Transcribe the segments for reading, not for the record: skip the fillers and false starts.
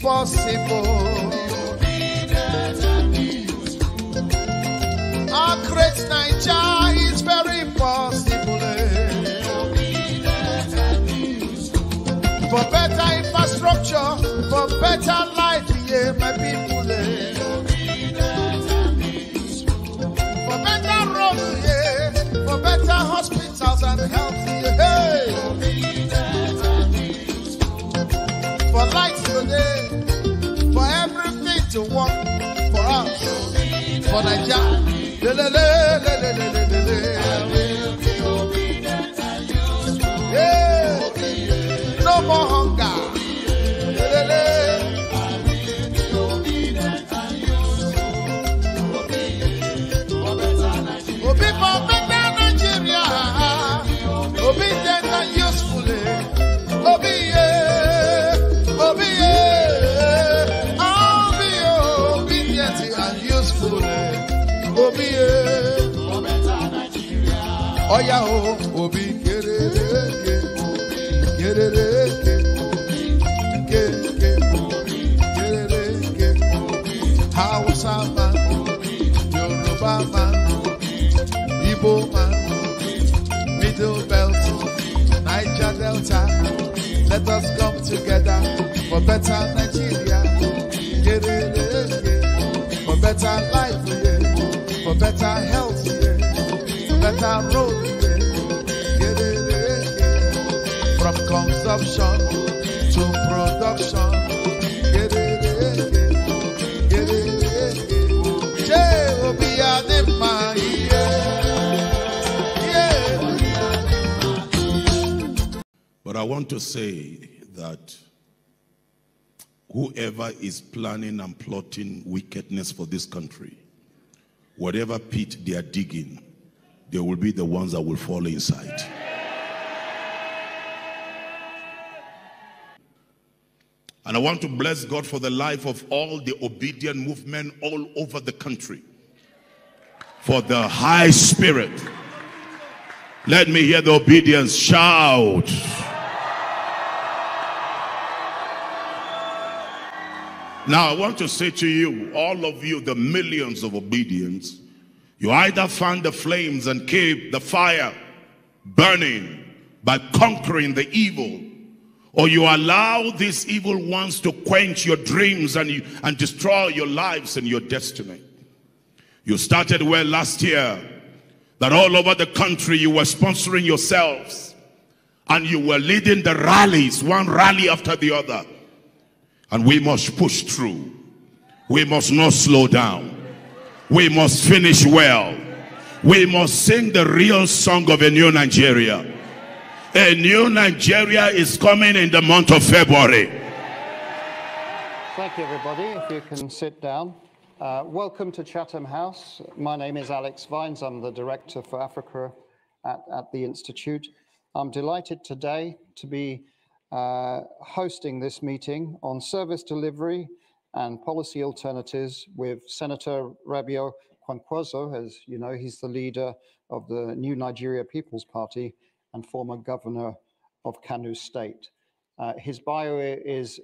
possible. Our great Nigeria is very possible. For better infrastructure, for better life, yeah, my people. For better roads, yeah, for better hospitals and health, yeah. For light today, for everything to work for us, for Nigeria. Yeah. No more hunger. Obi for better Nigeria. Obedient and useful. Obi, Obi, obedient and useful. Obi, oh yeah, Obi, get it, Hausa man, Yoruba man, Igbo man, Middle Belt, Niger Delta. Let us come together for better Nigeria. For better life, for better health, for better road. From consumption to production. But I want to say that whoever is planning and plotting wickedness for this country, whatever pit they are digging, they will be the ones that will fall inside. And I want to bless God for the life of all the obedient movement all over the country. For the high spirit. Let me hear the obedience shout. Now I want to say to you, all of you, the millions of obedience, you either fan the flames and keep the fire burning by conquering the evil, or you allow these evil ones to quench your dreams and destroy your lives and your destiny. You started well last year, that all over the country you were sponsoring yourselves and you were leading the rallies, one rally after the other. And we must push through. We must not slow down. We must finish well. We must sing the real song of a new Nigeria. A new Nigeria is coming in the month of February. Thank you, everybody. If you can sit down. Welcome to Chatham House. My name is Alex Vines. I'm the Director for Africa at the Institute. I'm delighted today to be hosting this meeting on service delivery and policy alternatives with Senator Rabiu Kwankwaso. As you know, he's the leader of the New Nigeria People's Party and former governor of Kano State. His bio is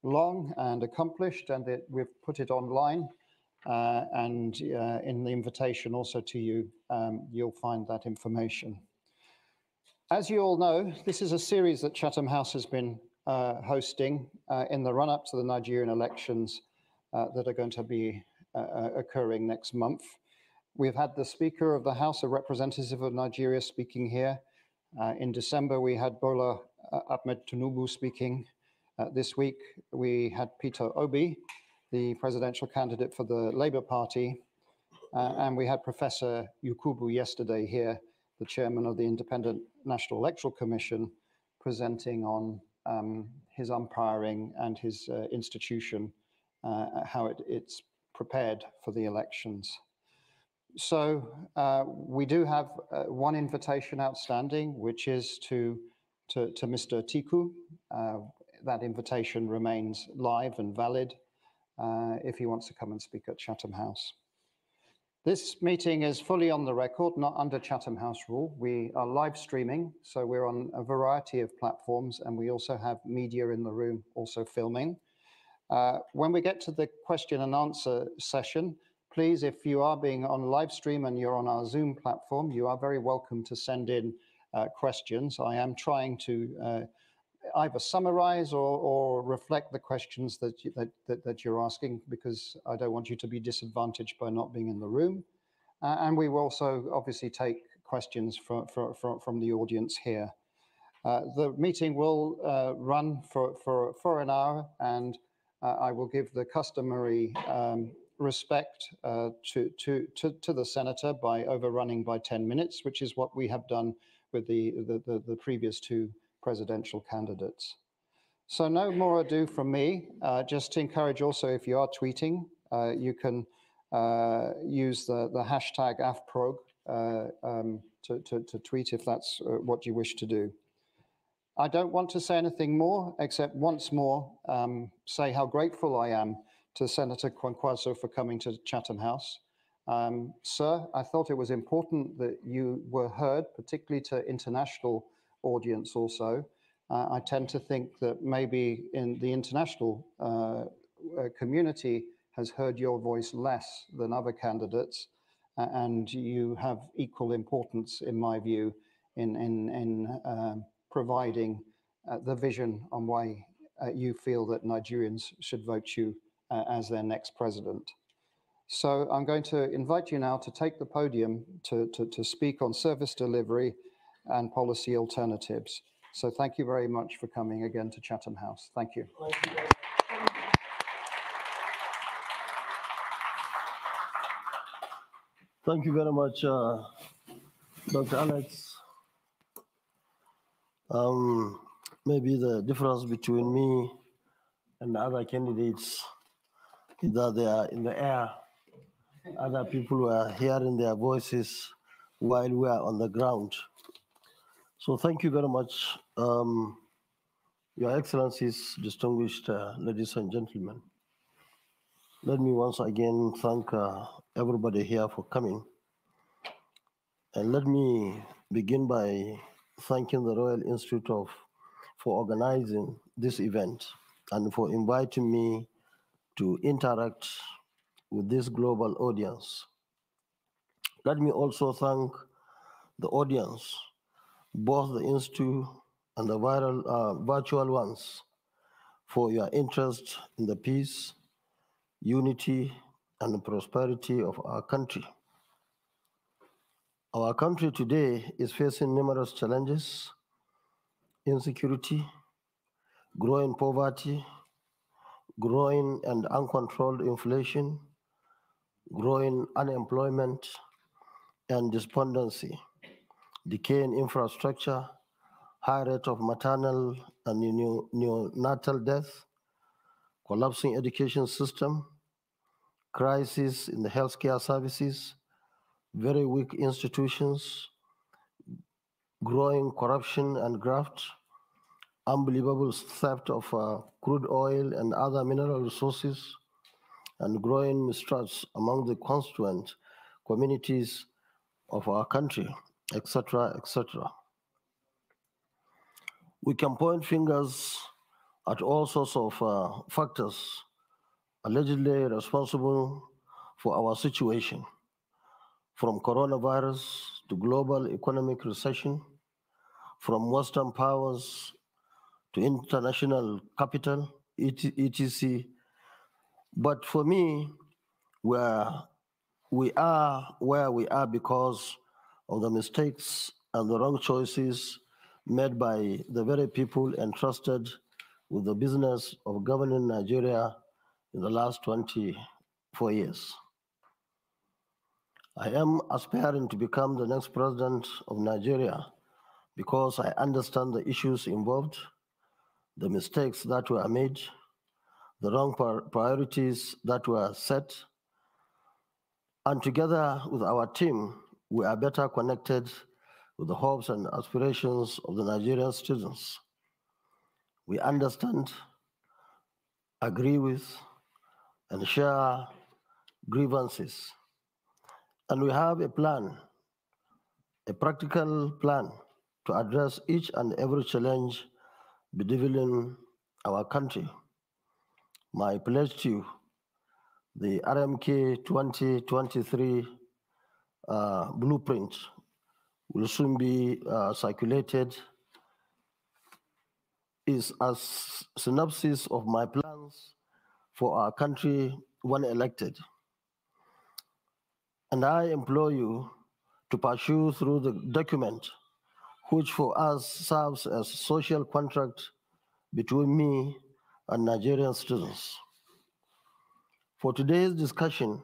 long and accomplished, and we've put it online. And in the invitation also to you, you'll find that information. As you all know, this is a series that Chatham House has been hosting in the run-up to the Nigerian elections that are going to be occurring next month. We've had the Speaker of the House, a representative of Nigeria, speaking here. In December, we had Bola Ahmed Tinubu speaking. This week, we had Peter Obi, the presidential candidate for the Labour Party, and we had Professor Yakubu yesterday here, the chairman of the Independent National Electoral Commission, presenting on his umpiring and his institution, how it's prepared for the elections. So we do have one invitation outstanding, which is to Mr. Atiku. That invitation remains live and valid if he wants to come and speak at Chatham House. This meeting is fully on the record, not under Chatham House rule. We are live streaming, so we're on a variety of platforms, and we also have media in the room also filming. When we get to the question and answer session, please, if you are being on live stream and you're on our Zoom platform, you are very welcome to send in questions. I am trying to either summarize or reflect the questions that you're asking, because I don't want you to be disadvantaged by not being in the room. And we will also obviously take questions from the audience here. The meeting will run for an hour, and I will give the customary respect to the senator by overrunning by 10 minutes, which is what we have done with the previous two presidential candidates. So no more ado from me. Just to encourage also, if you are tweeting, you can use the hashtag AFPROG to tweet if that's what you wish to do. I don't want to say anything more, except once more say how grateful I am to Senator Kwankwaso for coming to Chatham House. Sir, I thought it was important that you were heard, particularly to international audience also. I tend to think that maybe in the international community has heard your voice less than other candidates, and you have equal importance, in my view, in providing the vision on why you feel that Nigerians should vote you as their next president. So I'm going to invite you now to take the podium to speak on service delivery and policy alternatives. So thank you very much for coming again to Chatham House. Thank you. Thank you very much, Dr. Alex. Maybe the difference between me and the other candidates is that they are in the air. Other people were hearing their voices while we are on the ground. So thank you very much, Your Excellencies, distinguished ladies and gentlemen. Let me once again thank everybody here for coming. And let me begin by thanking the Royal Institute for organizing this event and for inviting me to interact with this global audience. Let me also thank the audience, both the Institute and the virtual ones, for your interest in the peace, unity, and the prosperity of our country. Our country today is facing numerous challenges: insecurity, growing poverty, growing and uncontrolled inflation, growing unemployment and despondency, decaying infrastructure, high rate of maternal and neonatal death, collapsing education system, crisis in the healthcare services, very weak institutions, growing corruption and graft, unbelievable theft of crude oil and other mineral resources, and growing mistrust among the constituent communities of our country, etc., etc. We can point fingers at all sorts of factors allegedly responsible for our situation, from coronavirus to global economic recession, from Western powers to international capital, etc. But for me, we are where we are because of the mistakes and the wrong choices made by the very people entrusted with the business of governing Nigeria in the last 24 years. I am aspiring to become the next president of Nigeria because I understand the issues involved, the mistakes that were made, the wrong priorities that were set, and together with our team, we are better connected with the hopes and aspirations of the Nigerian citizens. We understand, agree with, and share grievances. And we have a plan, a practical plan to address each and every challenge bedeviling our country. My pledge to you, the RMK 2023 blueprint will soon be circulated, is a synopsis of my plans for our country when elected. And I implore you to pursue through the document, which for us serves as social contract between me and Nigerian citizens. For today's discussion,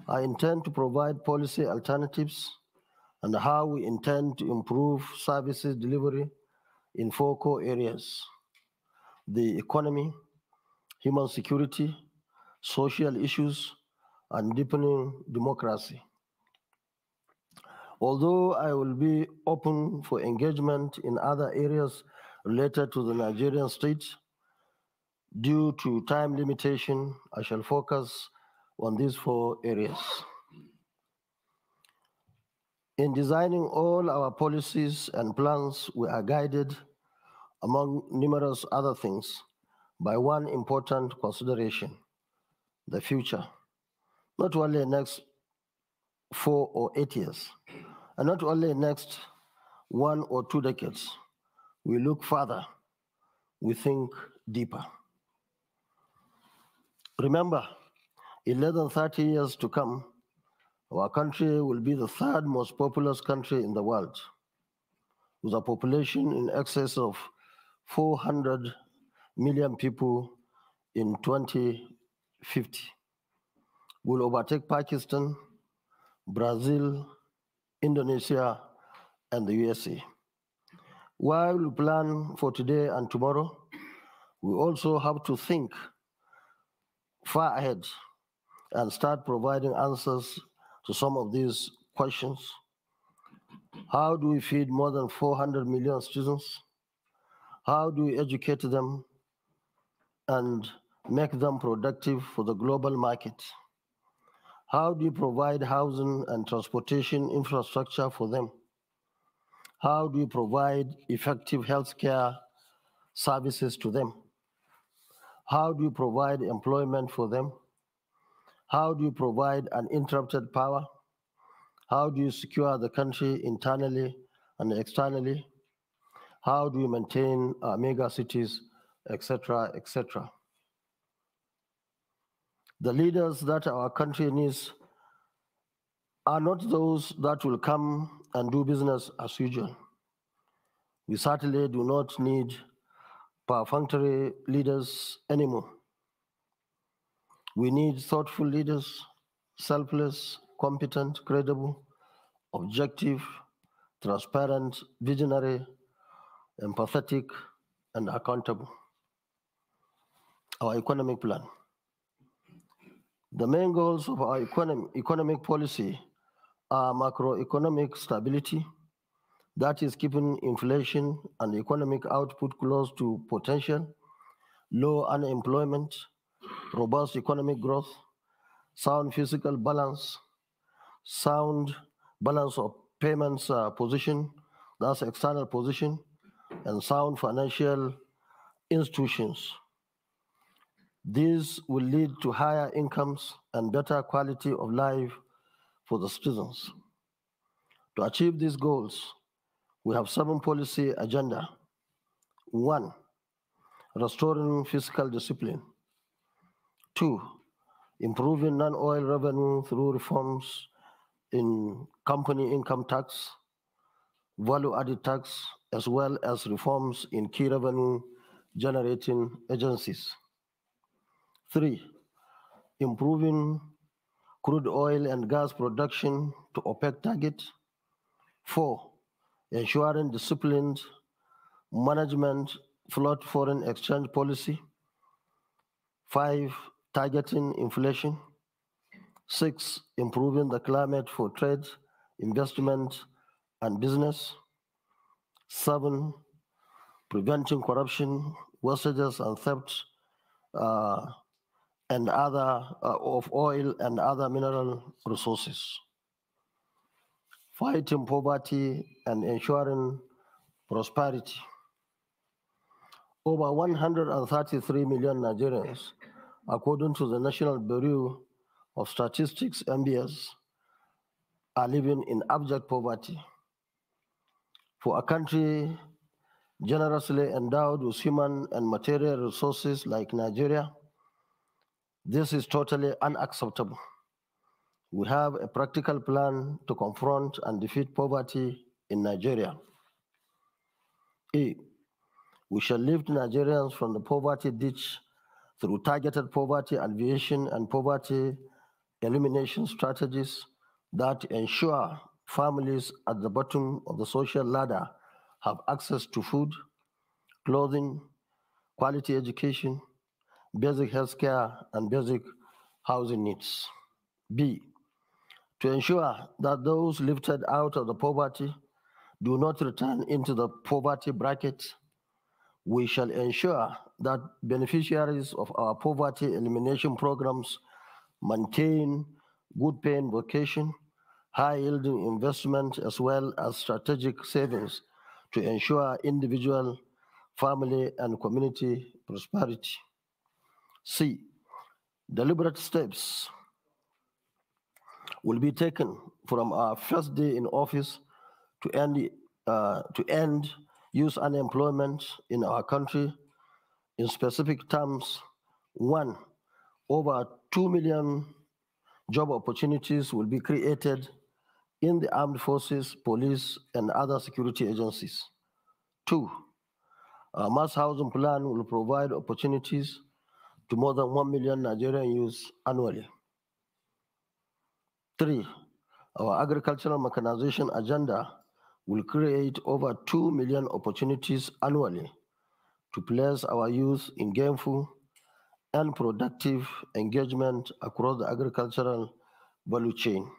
I intend to provide policy alternatives and how we intend to improve services delivery in 4 core areas: the economy, human security, social issues, and deepening democracy. Although I will be open for engagement in other areas related to the Nigerian state, due to time limitation, I shall focus on these 4 areas. In designing all our policies and plans, we are guided, among numerous other things, by one important consideration: the future. Not only next 4 or 8 years, and not only next 1 or 2 decades. We look further, we think deeper. Remember, in less than 30 years to come, our country will be the 3rd most populous country in the world, with a population in excess of 400 million people in 2050. We'll overtake Pakistan, Brazil, Indonesia, and the USA. While we plan for today and tomorrow, we also have to think far ahead and start providing answers to some of these questions. How do we feed more than 400 million students? How do we educate them and make them productive for the global market? How do we provide housing and transportation infrastructure for them? How do we provide effective healthcare services to them? How do we provide employment for them? How do you provide uninterrupted power? How do you secure the country internally and externally? How do you maintain our mega cities, etc., etc.? The leaders that our country needs are not those that will come and do business as usual. We certainly do not need perfunctory leaders anymore. We need thoughtful leaders, selfless, competent, credible, objective, transparent, visionary, empathetic, and accountable. Our economic plan. The main goals of our economic policy are macroeconomic stability, that is keeping inflation and economic output close to potential, low unemployment, robust economic growth, sound fiscal balance, sound balance of payments position, that's external position, and sound financial institutions. These will lead to higher incomes and better quality of life for the citizens. To achieve these goals, we have 7 policy agenda. 1, restoring fiscal discipline. 2, improving non-oil revenue through reforms in company income tax, value-added tax, as well as reforms in key revenue-generating agencies. 3, improving crude oil and gas production to OPEC target. 4, ensuring disciplined management float foreign exchange policy. 5, targeting inflation. 6, improving the climate for trade, investment, and business. 7, preventing corruption, wastages, and theft and other of oil and other mineral resources. fighting poverty and ensuring prosperity. Over 133 million Nigerians, according to the National Bureau of Statistics, NBS, are living in abject poverty. For a country generously endowed with human and material resources like Nigeria, this is totally unacceptable. We have a practical plan to confront and defeat poverty in Nigeria. A, we shall lift Nigerians from the poverty ditch through targeted poverty alleviation and poverty elimination strategies that ensure families at the bottom of the social ladder have access to food, clothing, quality education, basic health care, and basic housing needs. B, to ensure that those lifted out of the poverty do not return into the poverty bracket, we shall ensure that beneficiaries of our poverty elimination programs maintain good paying vocation, high yielding investment, as well as strategic savings to ensure individual, family, and community prosperity. C, deliberate steps will be taken from our first day in office to end youth unemployment in our country. In specific terms, 1, over 2 million job opportunities will be created in the armed forces, police, and other security agencies. 2, our mass housing plan will provide opportunities to more than 1 million Nigerian youths annually. 3, our agricultural mechanization agenda will create over 2 million opportunities annually to place our youth in gainful and productive engagement across the agricultural value chain.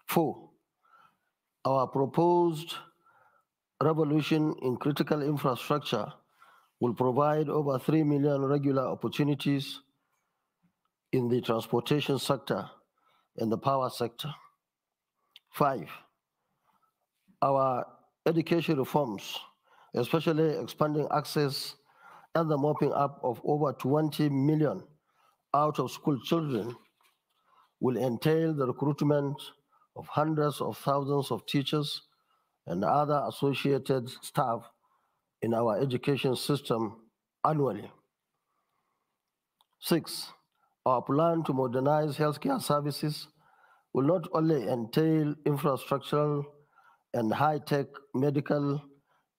4, our proposed revolution in critical infrastructure will provide over 3 million regular opportunities in the transportation sector and the power sector. 5, our education reforms, especially expanding access and the mopping up of over 20 million out-of-school children, will entail the recruitment of hundreds of thousands of teachers and other associated staff in our education system annually. 6, our plan to modernize healthcare services will not only entail infrastructural and high-tech medical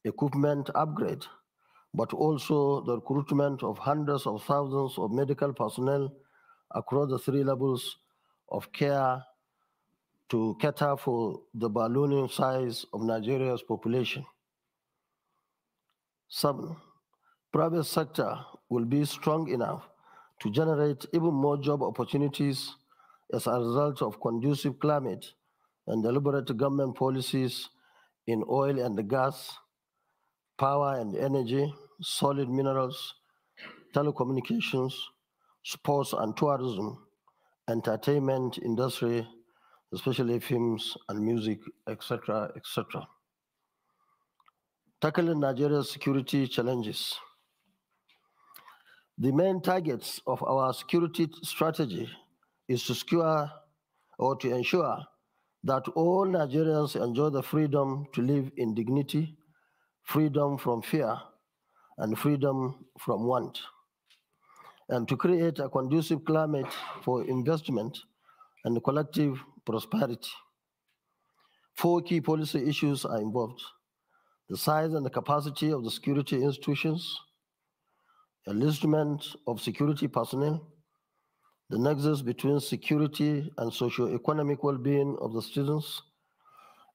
equipment upgrade, but also the recruitment of hundreds of thousands of medical personnel across the 3 levels of care to cater for the ballooning size of Nigeria's population. 7, private sector will be strong enough to generate even more job opportunities as a result of conducive climate and deliberate government policies in oil and gas, power and energy, solid minerals, telecommunications, sports and tourism, entertainment industry, especially films and music, etc., etc. Tackling Nigeria's security challenges. The main targets of our security strategy is to secure or to ensure that all Nigerians enjoy the freedom to live in dignity, freedom from fear, and freedom from want, and to create a conducive climate for investment and collective prosperity. 4 key policy issues are involved: the size and the capacity of the security institutions, enlistment of security personnel, the nexus between security and socio-economic well-being of the citizens,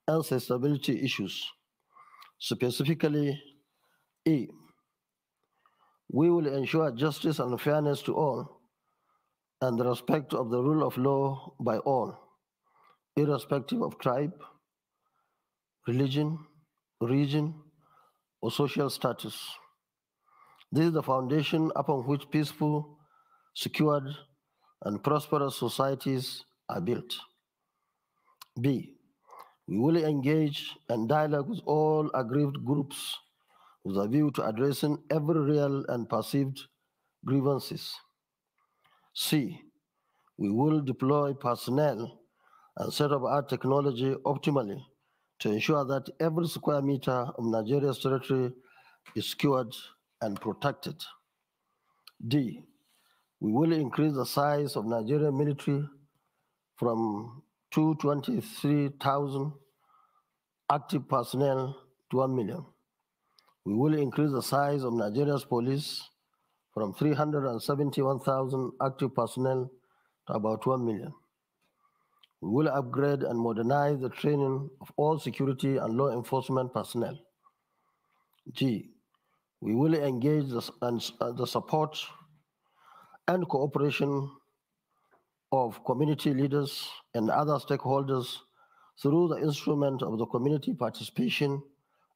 and sustainability issues. Specifically, A, we will ensure justice and fairness to all and the respect of the rule of law by all, irrespective of tribe, religion, region, or social status. This is the foundation upon which peaceful, secured, and prosperous societies are built. B, We will engage and dialogue with all aggrieved groups with a view to addressing every real and perceived grievances. C. We will deploy personnel and set up our technology optimally to ensure that every square meter of Nigeria's territory is secured and protected. D. We will increase the size of Nigerian military from 223,000 active personnel to 1 million. We will increase the size of Nigeria's police from 371,000 active personnel to about 1 million. We will upgrade and modernize the training of all security and law enforcement personnel. G. We will engage the support and cooperation of community leaders and other stakeholders through the instrument of the Community Participation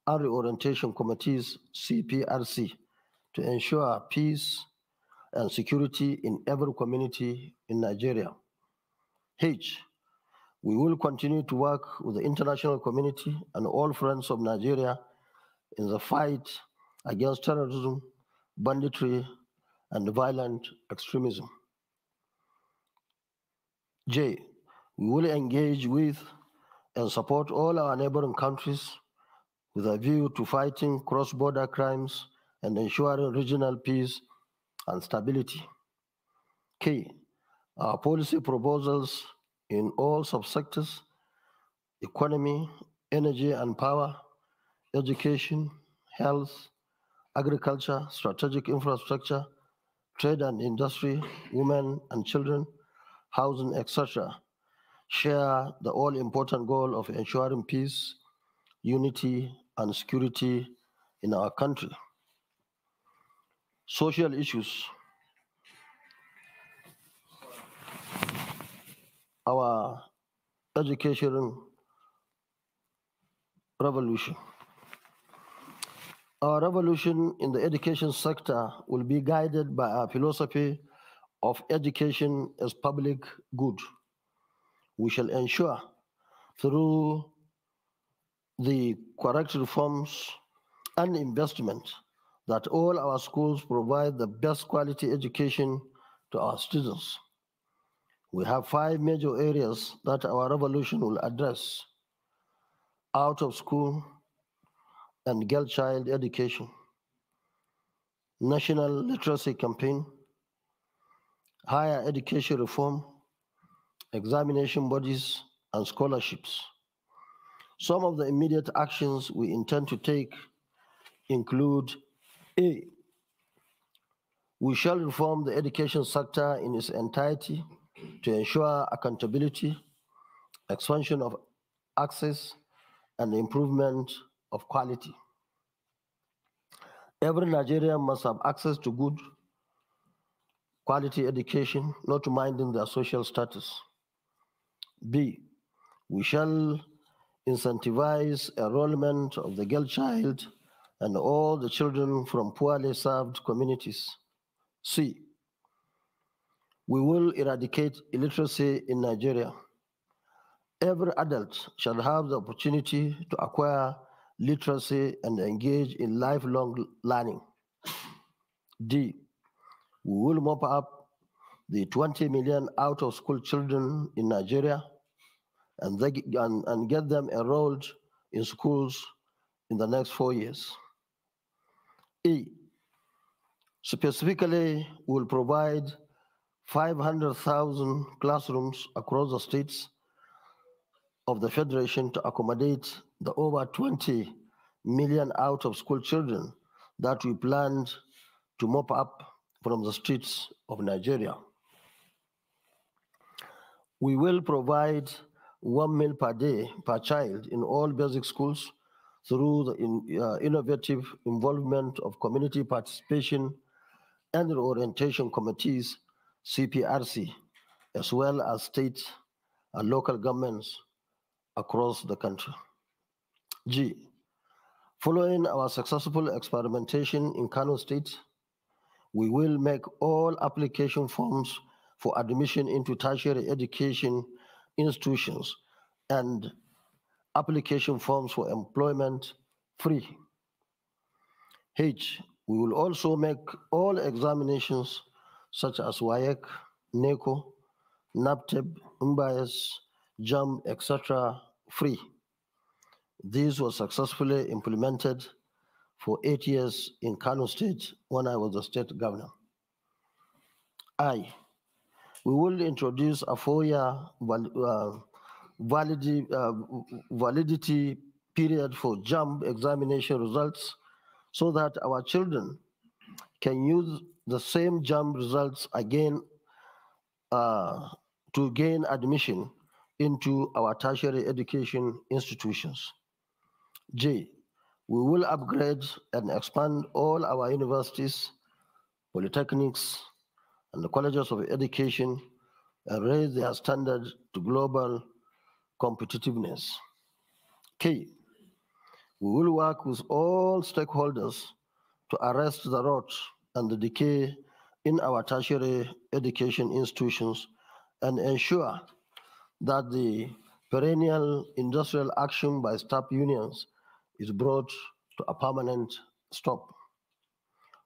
and Reorientation Committees, CPRC, to ensure peace and security in every community in Nigeria. H. We will continue to work with the international community and all friends of Nigeria in the fight against terrorism, banditry, and violent extremism. J. We will engage with and support all our neighboring countries with a view to fighting cross-border crimes and ensuring regional peace and stability. K. Our policy proposals in all subsectors, economy, energy and power, education, health, agriculture, strategic infrastructure, trade and industry, women and children, housing, etc., share the all-important goal of ensuring peace, unity, and security in our country. Social issues. Our education revolution. Our revolution in the education sector will be guided by our philosophy of education as public good. We shall ensure through the correct reforms and investment that all our schools provide the best quality education to our students. We have 5 major areas that our revolution will address: out of school and girl child education, national literacy campaign, higher education reform, examination bodies, and scholarships. Some of the immediate actions we intend to take include: A. We shall reform the education sector in its entirety to ensure accountability, expansion of access, and improvement of quality. Every Nigerian must have access to good quality education, not minding their social status. B. We shall incentivize enrollment of the girl child and all the children from poorly served communities. C. We will eradicate illiteracy in Nigeria. Every adult shall have the opportunity to acquire literacy and engage in lifelong learning. D. We will mop up the 20 million out-of-school children in Nigeria and get them enrolled in schools in the next 4 years. E. Specifically, we will provide 500,000 classrooms across the states of the Federation to accommodate the over 20 million out-of-school children that we planned to mop up from the streets of Nigeria. We will provide 1 meal per day per child in all basic schools through the innovative involvement of community participation and reorientation committees, CPRC, as well as state and local governments across the country. G. Following our successful experimentation in Kano State, we will make all application forms for admission into tertiary education institutions and application forms for employment free. H, we will also make all examinations such as WAEC, NECO, NAPTEB, UMBAS, JAM, etc. free. This was successfully implemented for 8 years in Kano State when I was the state governor. I, we will introduce a 4-year validity period for JAM examination results so that our children can use the same JAM results again to gain admission into our tertiary education institutions. J, we will upgrade and expand all our universities, polytechnics, and the colleges of education and raise their standard to global competitiveness. K, we will work with all stakeholders to arrest the rot and the decay in our tertiary education institutions and ensure that the perennial industrial action by staff unions is brought to a permanent stop.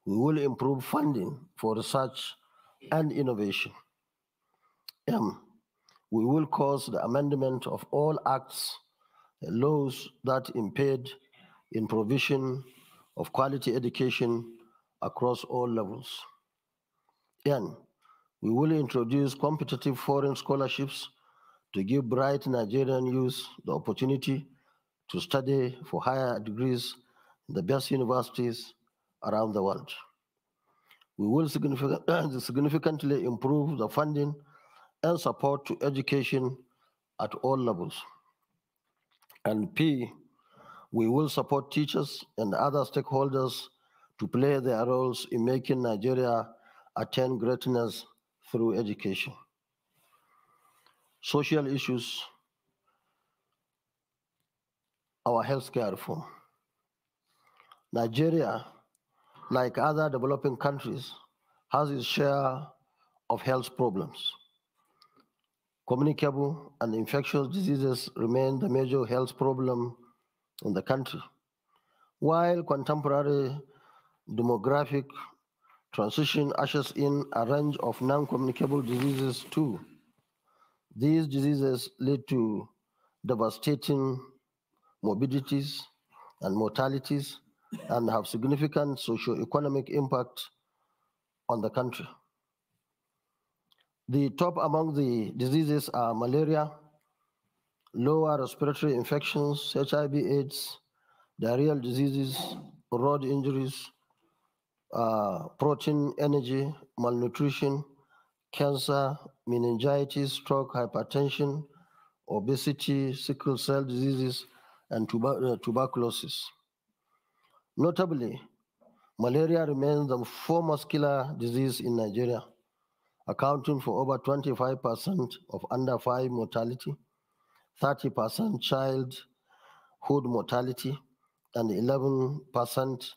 We will improve funding for research and innovation. M, we will cause the amendment of all acts and laws that impede in provision of quality education across all levels. N, we will introduce competitive foreign scholarships to give bright Nigerian youth the opportunity to study for higher degrees in the best universities around the world. We will significantly improve the funding and support to education at all levels. And P, we will support teachers and other stakeholders to play their roles in making Nigeria attain greatness through education. Social issues, our healthcare reform. Nigeria, like other developing countries, has its share of health problems. Communicable and infectious diseases remain the major health problem in the country, while contemporary demographic transition ushers in a range of non-communicable diseases too. These diseases lead to devastating morbidities and mortalities and have significant socio-economic impact on the country. The top among the diseases are malaria, lower respiratory infections, HIV/AIDS, diarrheal diseases, road injuries, protein energy, malnutrition, cancer, meningitis, stroke, hypertension, obesity, sickle cell diseases, and tuberculosis. Notably, malaria remains the foremost killer disease in Nigeria, accounting for over 25% of under 5 mortality, 30% childhood mortality, and 11%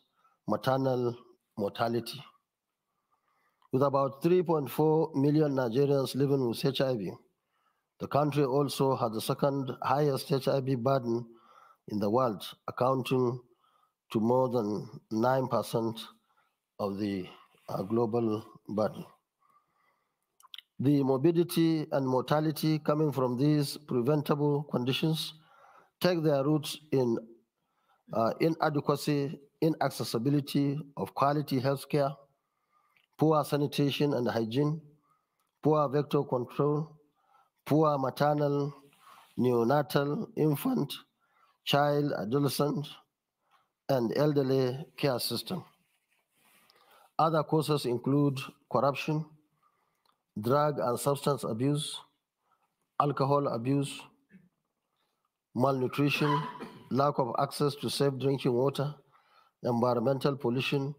maternal mortality. With about 3.4 million Nigerians living with HIV, the country also has the second highest HIV burden in the world, accounting to more than 9% of the global burden. The morbidity and mortality coming from these preventable conditions take their roots in inadequacy, inaccessibility of quality healthcare, poor sanitation and hygiene, poor vector control, poor maternal, neonatal, infant, child, adolescent, and elderly care system. Other causes include corruption, drug and substance abuse, alcohol abuse, malnutrition, lack of access to safe drinking water, environmental pollution,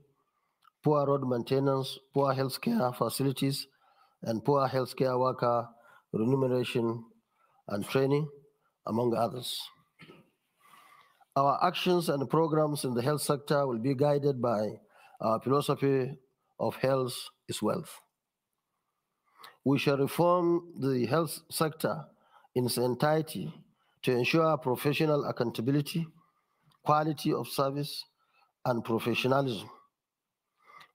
poor road maintenance, poor healthcare facilities, and poor healthcare worker remuneration and training, among others. Our actions and programs in the health sector will be guided by our philosophy of health is wealth. We shall reform the health sector in its entirety to ensure professional accountability, quality of service, and professionalism.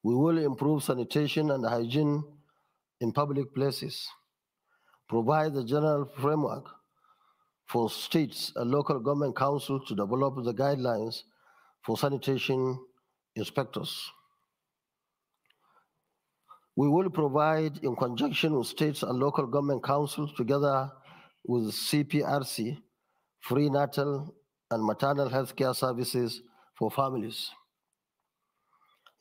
We will improve sanitation and hygiene in public places, provide the general framework for states and local government councils to develop the guidelines for sanitation inspectors. We will provide, in conjunction with states and local government councils, together with CPRC, free natal and maternal health care services for families.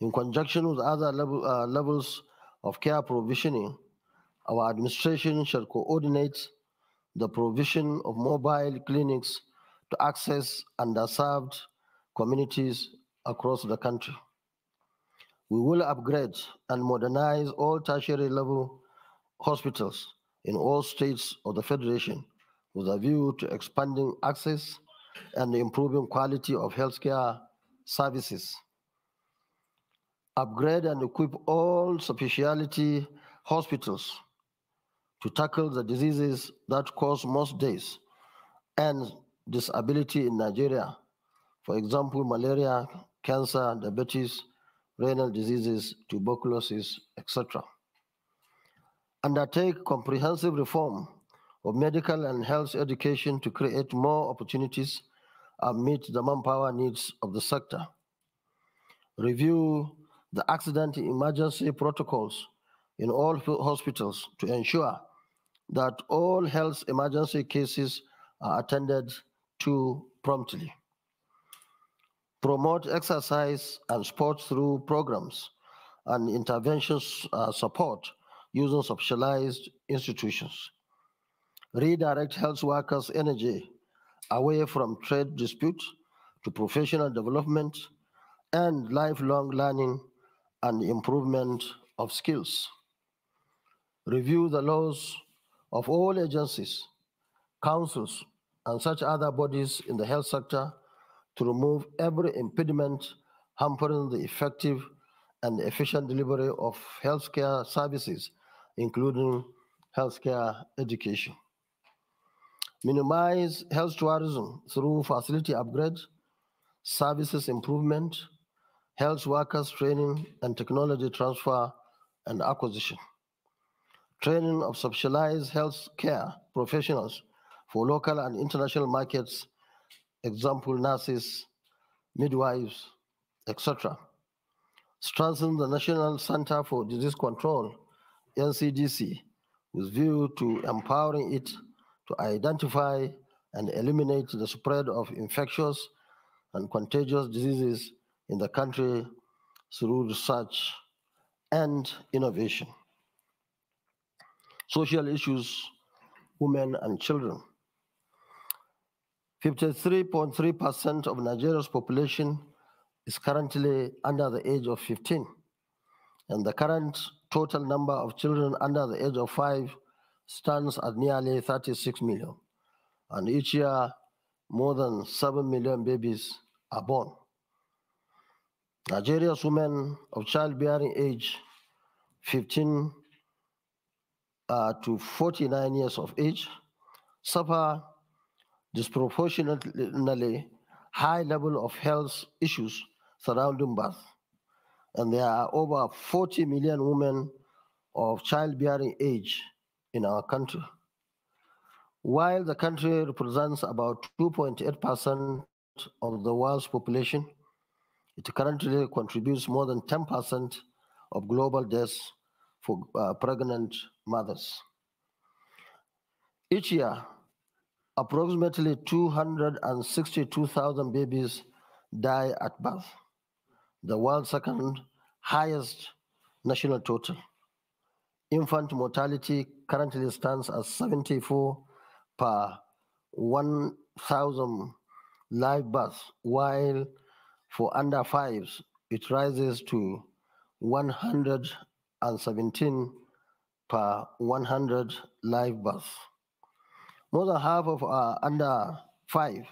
In conjunction with other levels of care provisioning, our administration shall coordinate the provision of mobile clinics to access underserved communities across the country. We will upgrade and modernize all tertiary level hospitals in all states of the Federation with a view to expanding access and improving quality of healthcare services. Upgrade and equip all specialty hospitals to tackle the diseases that cause most deaths and disability in Nigeria. For example, malaria, cancer, diabetes, renal diseases, tuberculosis, etc. Undertake comprehensive reform of medical and health education to create more opportunities and meet the manpower needs of the sector. Review the accident emergency protocols in all hospitals to ensure that all health emergency cases are attended to promptly. Promote exercise and sports through programs and interventions support using specialized institutions. Redirect health workers' energy away from trade disputes to professional development and lifelong learning and improvement of skills. Review the laws of all agencies, councils, and such other bodies in the health sector to remove every impediment hampering the effective and efficient delivery of healthcare services, including healthcare education. Minimize health tourism through facility upgrade, services improvement, health workers training, and technology transfer and acquisition. Training of specialized health care professionals for local and international markets, example nurses, midwives, etc. Strengthen the National Center for Disease Control, NCDC, with view to empowering it to identify and eliminate the spread of infectious and contagious diseases in the country through research and innovation. Social issues, women and children. 53.3% of Nigeria's population is currently under the age of 15, and the current total number of children under the age of 5 stands at nearly 36 million, and each year more than 7 million babies are born. Nigeria's women of childbearing age 15 to 49 years of age suffer disproportionately high level of health issues surrounding birth, and there are over 40 million women of childbearing age in our country. While the country represents about 2.8% of the world's population, it currently contributes more than 10% of global deaths for pregnant mothers. Each year, approximately 262,000 babies die at birth, the world's second highest national total. Infant mortality currently stands at 74 per 1,000 live births, while for under 5s, it rises to 117 per 100 live births. More than half of our under 5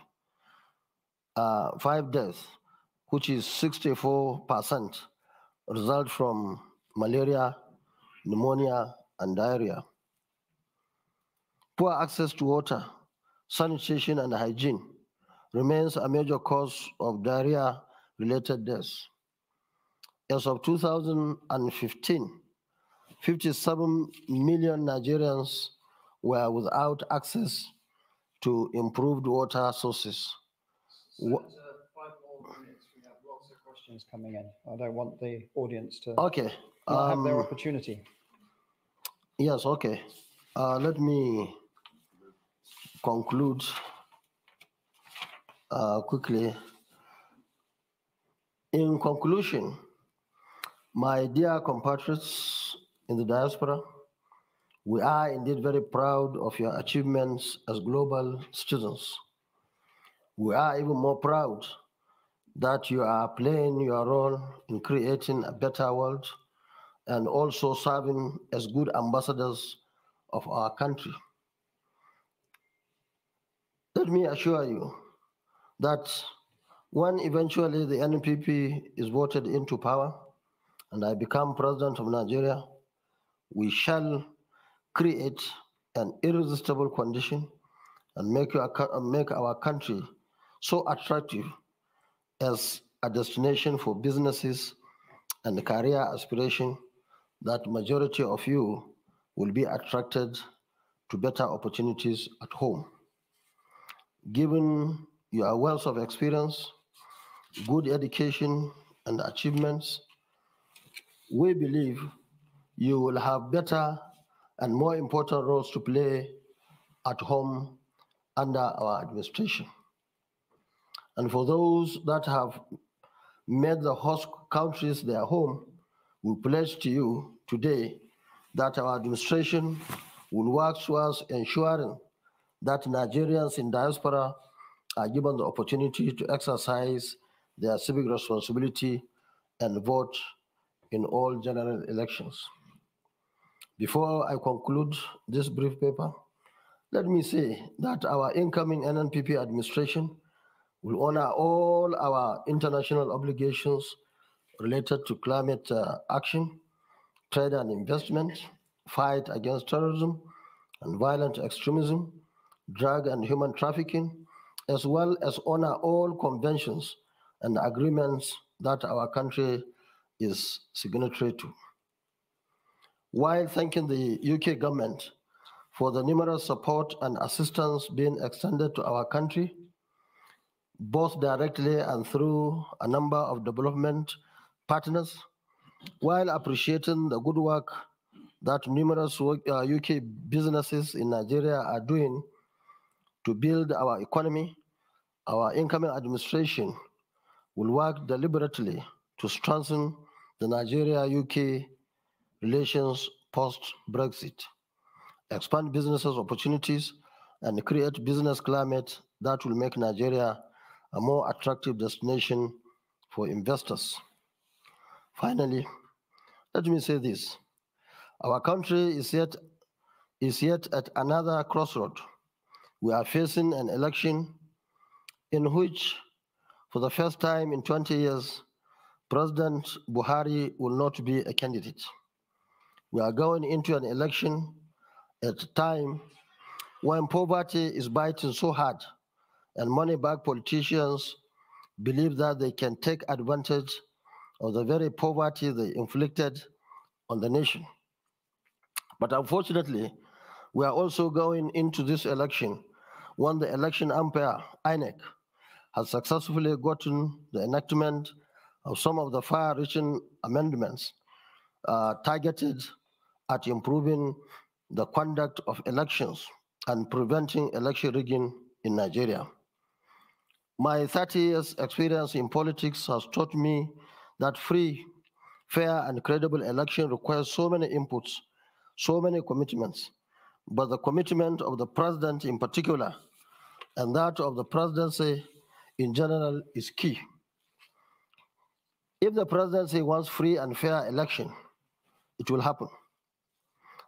deaths, which is 64%, result from malaria, pneumonia, and diarrhea. Poor access to water, sanitation, and hygiene remains a major cause of diarrhea-related deaths. As of 2015, 57 million Nigerians were without access to improved water sources. Senator, 5 more minutes. We have lots of questions coming in. I don't want the audience to Okay. not have their opportunity. Yes, okay. Let me conclude quickly. In conclusion, my dear compatriots in the diaspora, we are indeed very proud of your achievements as global citizens. We are even more proud that you are playing your role in creating a better world and also serving as good ambassadors of our country. Let me assure you that when eventually the NNPP is voted into power and I become president of Nigeria, we shall create an irresistible condition and make our country so attractive as a destination for businesses and career aspiration that majority of you will be attracted to better opportunities at home. Given your wealth of experience, good education, and achievements, we believe you will have better and more important roles to play at home under our administration. And for those that have made the host countries their home, we pledge to you today that our administration will work towards ensuring that Nigerians in diaspora are given the opportunity to exercise their civic responsibility and vote in all general elections. Before I conclude this brief paper, let me say that our incoming NNPP administration will honor all our international obligations related to climate action, trade and investment, fight against terrorism and violent extremism, drug and human trafficking, as well as honor all conventions and agreements that our country is signatory to. While thanking the UK government for the numerous support and assistance being extended to our country, both directly and through a number of development partners, while appreciating the good work that numerous UK businesses in Nigeria are doing to build our economy, our incoming administration will work deliberately to strengthen the Nigeria-UK relations post-Brexit, expand businesses opportunities, and create business climate that will make Nigeria a more attractive destination for investors. Finally, let me say this. Our country is yet at another crossroad. We are facing an election in which, for the first time in 20 years, President Buhari will not be a candidate. We are going into an election at a time when poverty is biting so hard and money-bagged politicians believe that they can take advantage of the very poverty they inflicted on the nation. But unfortunately, we are also going into this election when the election umpire, INEC, has successfully gotten the enactment of some of the far-reaching amendments targeted at improving the conduct of elections and preventing election rigging in Nigeria. My 30 years experience in politics has taught me that free, fair, and credible election requires so many inputs, so many commitments, but the commitment of the president in particular and that of the presidency in general is key. If the presidency wants free and fair election, it will happen.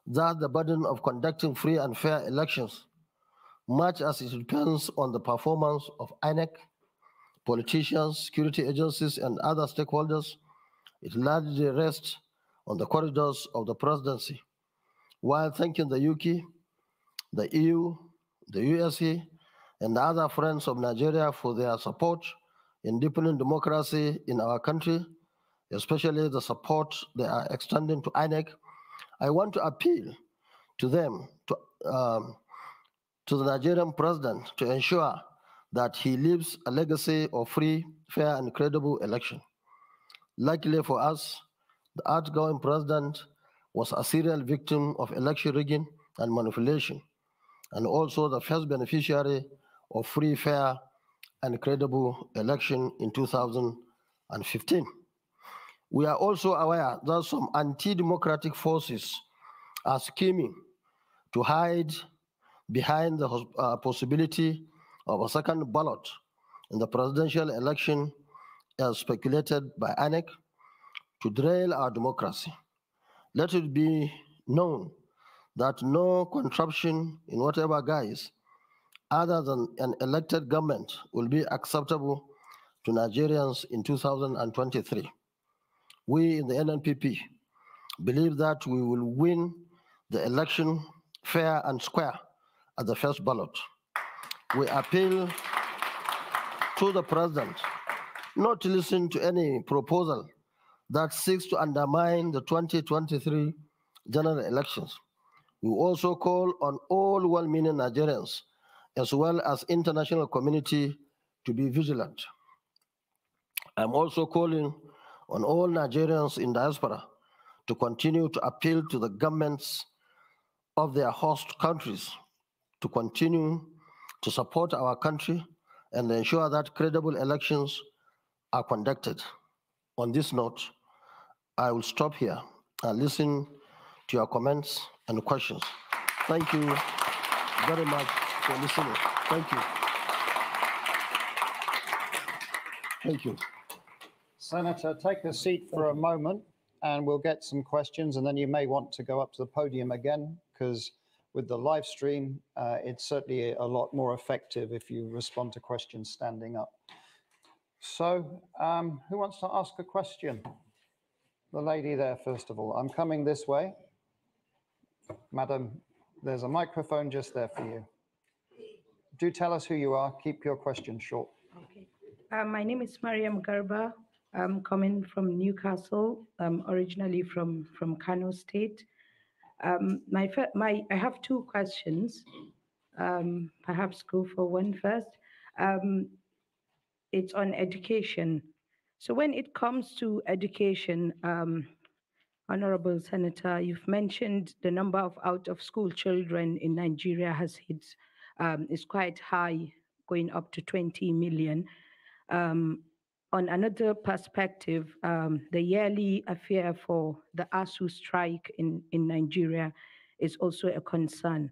That's the burden of conducting free and fair elections, much as it depends on the performance of INEC, politicians, security agencies, and other stakeholders. It largely rests on the corridors of the presidency. While thanking the UK, the EU, the USA, and the other friends of Nigeria for their support in deepening democracy in our country, especially the support they are extending to INEC. I want to appeal to them, to the Nigerian president, to ensure that he leaves a legacy of free, fair, and credible election. Luckily for us, the outgoing president was a serial victim of election rigging and manipulation, and also the first beneficiary of free, fair, and credible election in 2015. We are also aware that some anti-democratic forces are scheming to hide behind the possibility of a second ballot in the presidential election as speculated by INEC to derail our democracy. Let it be known that no contraption in whatever guise other than an elected government will be acceptable to Nigerians in 2023. We in the NNPP believe that we will win the election fair and square at the first ballot. We appeal to the president not to listen to any proposal that seeks to undermine the 2023 general elections. We also call on all well-meaning Nigerians, as well as international community, to be vigilant. I'm also calling on all Nigerians in diaspora to continue to appeal to the governments of their host countries to continue to support our country and ensure that credible elections are conducted. On this note, I will stop here and listen to your comments and questions. Thank you very much for listening. Thank you. Thank you. Senator, take a seat for a moment and we'll get some questions, and then you may want to go up to the podium again, because with the live stream, it's certainly a lot more effective if you respond to questions standing up. So who wants to ask a question? The lady there, first of all. I'm coming this way. Madam, there's a microphone just there for you. Do tell us who you are. Keep your question short. Okay. My name is Mariam Garba. I'm coming from Newcastle, originally from Kano State. I have two questions. Perhaps go for one first. It's on education. So when it comes to education, Honorable Senator, you've mentioned the number of out-of-school children in Nigeria is quite high, going up to 20 million. On another perspective, the yearly affair for the ASU strike in Nigeria is also a concern.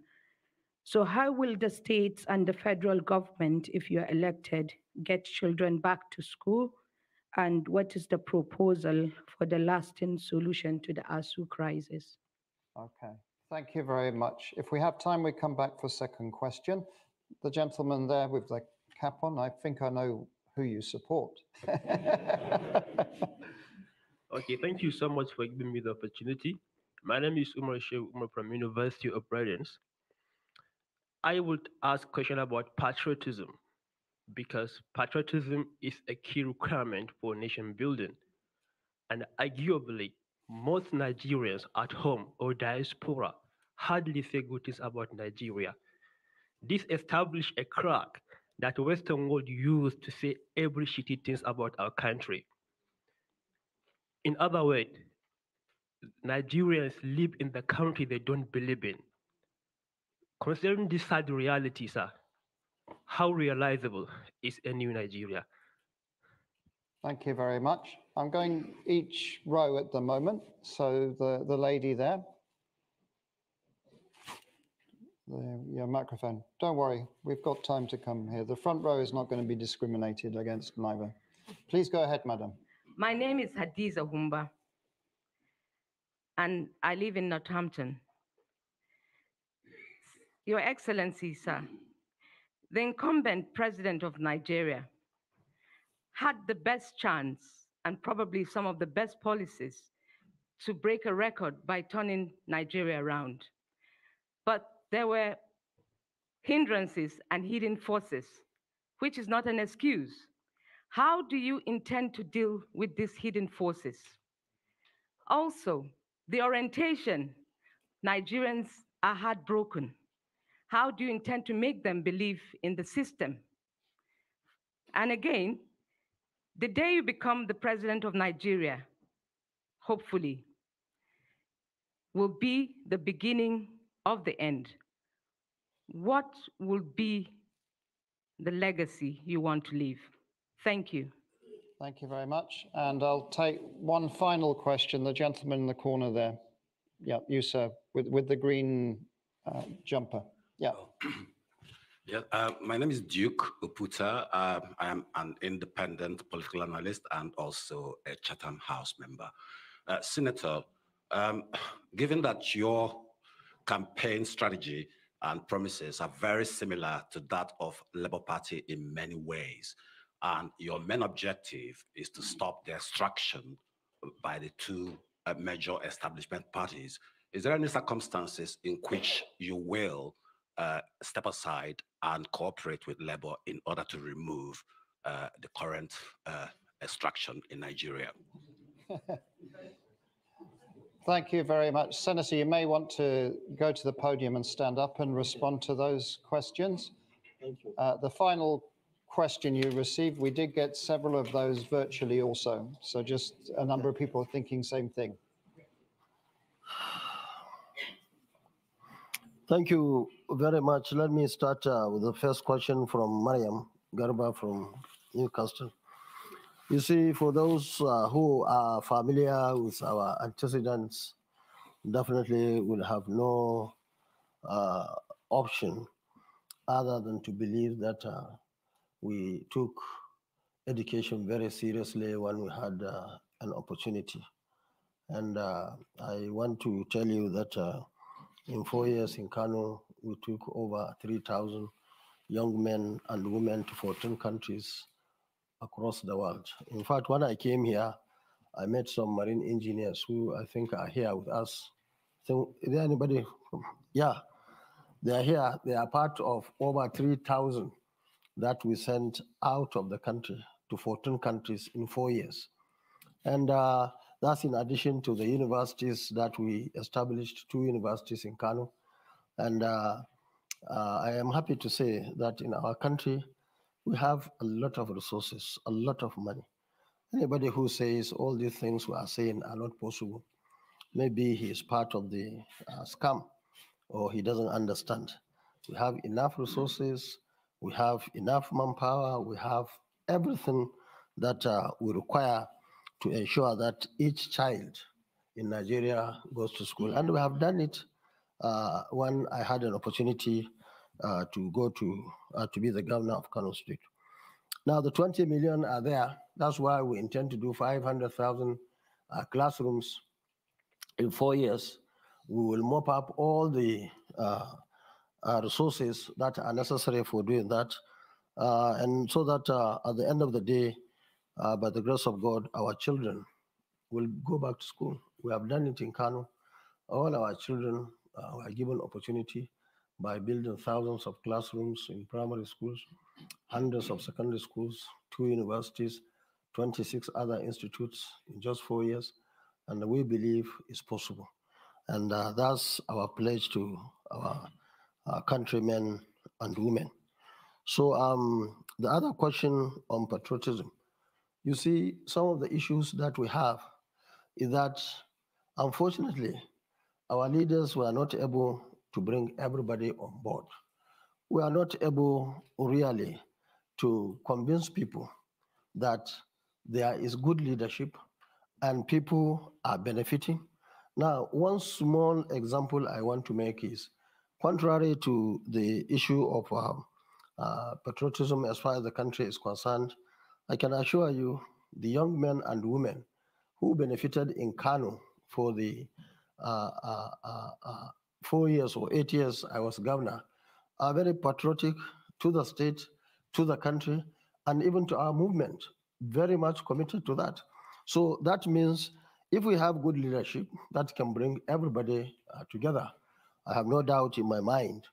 So how will the states and the federal government, if you're elected, get children back to school? And what is the proposal for the lasting solution to the ASU crisis? Okay, thank you very much. If we have time, we come back for second question. The gentleman there with the cap on, I think I know who you support. Okay, thank you so much for giving me the opportunity. My name is Umar Sheikh Umar from University of Brilliance. I would ask a question about patriotism, because patriotism is a key requirement for nation building. And arguably, most Nigerians at home or diaspora hardly say good things about Nigeria. This established a crack that the Western world used to say every shitty things about our country. In other words, Nigerians live in the country they don't believe in. Considering this sad reality, sir, how realizable is a new Nigeria? Thank you very much. I'm going each row at the moment. So the lady there. Your microphone. Don't worry, we've got time to come here. The front row is not going to be discriminated against neither. Please go ahead, madam. My name is Hadiza Humba, and I live in Northampton. Your Excellency, sir, the incumbent president of Nigeria had the best chance and probably some of the best policies to break a record by turning Nigeria around. But there were hindrances, and hidden forces, which is not an excuse. How do you intend to deal with these hidden forces? Also, the orientation, Nigerians are heartbroken. How do you intend to make them believe in the system? And again, the day you become the president of Nigeria, hopefully, will be the beginning of the end. What will be the legacy you want to leave? Thank you. Thank you very much. And I'll take one final question, the gentleman in the corner there. Yeah, you, sir, with the green jumper. Yeah. Yeah, my name is Duke Uputa. I am an independent political analyst and also a Chatham House member. Senator, given that your campaign strategy and promises are very similar to that of Labour Party in many ways, and your main objective is to stop the extraction by the two major establishment parties, is there any circumstances in which you will step aside and cooperate with Labour in order to remove the current extraction in Nigeria? Thank you very much. Senator, you may want to go to the podium and stand up and respond to those questions. Thank you. The final question you received, we did get several of those virtually also. So just a number of people are thinking same thing. Thank you very much. Let me start with the first question from Mariam Garba from Newcastle. You see, for those who are familiar with our antecedents, definitely will have no option other than to believe that we took education very seriously when we had an opportunity. And I want to tell you that in 4 years in Kano, we took over 3,000 young men and women to 14 countries across the world. In fact, when I came here, I met some marine engineers who I think are here with us. So, is there anybody? Yeah, they are here. They are part of over 3,000 that we sent out of the country to 14 countries in 4 years. And that's in addition to the universities that we established, 2 universities in Kano. And I am happy to say that in our country, we have a lot of resources, a lot of money. Anybody who says all these things we are saying are not possible, maybe he is part of the scam or he doesn't understand. We have enough resources, we have enough manpower, we have everything that we require to ensure that each child in Nigeria goes to school. And we have done it when I had an opportunity to go to be the governor of Kano State. Now the 20 million are there. That's why we intend to do 500,000 classrooms in 4 years. We will mop up all the resources that are necessary for doing that. And so that at the end of the day, by the grace of God, our children will go back to school. We have done it in Kano. All our children were given opportunity by building thousands of classrooms in primary schools, hundreds of secondary schools, 2 universities, 26 other institutes in just 4 years. And we believe it's possible. And that's our pledge to our countrymen and women. So the other question on patriotism, you see, some of the issues that we have is that, unfortunately, our leaders were not able to bring everybody on board. We are not able really to convince people that there is good leadership and people are benefiting. Now, one small example I want to make is, contrary to the issue of patriotism as far as the country is concerned, I can assure you the young men and women who benefited in Kano for the 4 years or 8 years I was governor are very patriotic to the state, to the country, and even to our movement, very much committed to that. So that means if we have good leadership that can bring everybody together, I have no doubt in my mind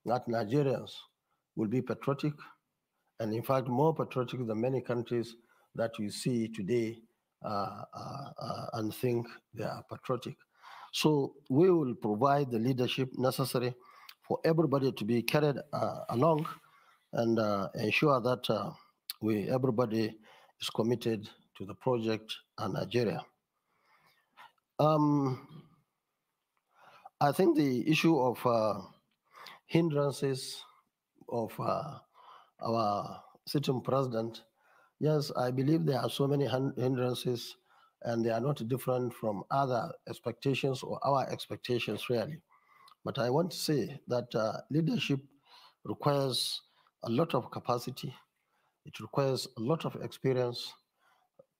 that Nigerians will be patriotic, and in fact, more patriotic than many countries that we see today and think they are patriotic. So we will provide the leadership necessary for everybody to be carried along and ensure that everybody is committed to the project and Nigeria. I think the issue of hindrances of our sitting president, yes, I believe there are so many hindrances and they are not different from other expectations or our expectations really. But I want to say that leadership requires a lot of capacity. It requires a lot of experience,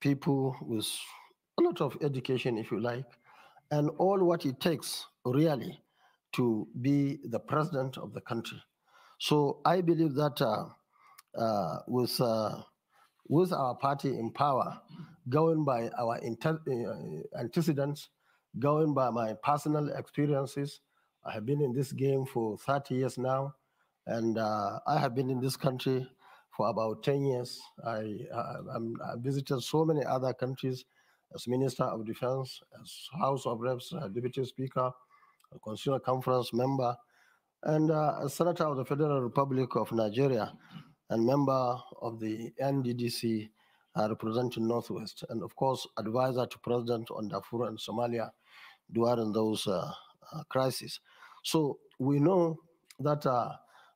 people with a lot of education, if you like, and all what it takes really to be the president of the country. So I believe that with our party in power, going by our antecedents, going by my personal experiences, I have been in this game for 30 years now, and I have been in this country for about 10 years. I visited so many other countries as Minister of Defense, as House of Reps, Deputy Speaker, a Constitutional Conference member, and a Senator of the Federal Republic of Nigeria, and member of the NDDC representing Northwest, and of course, advisor to President on Darfur and Somalia during those crises. So we know that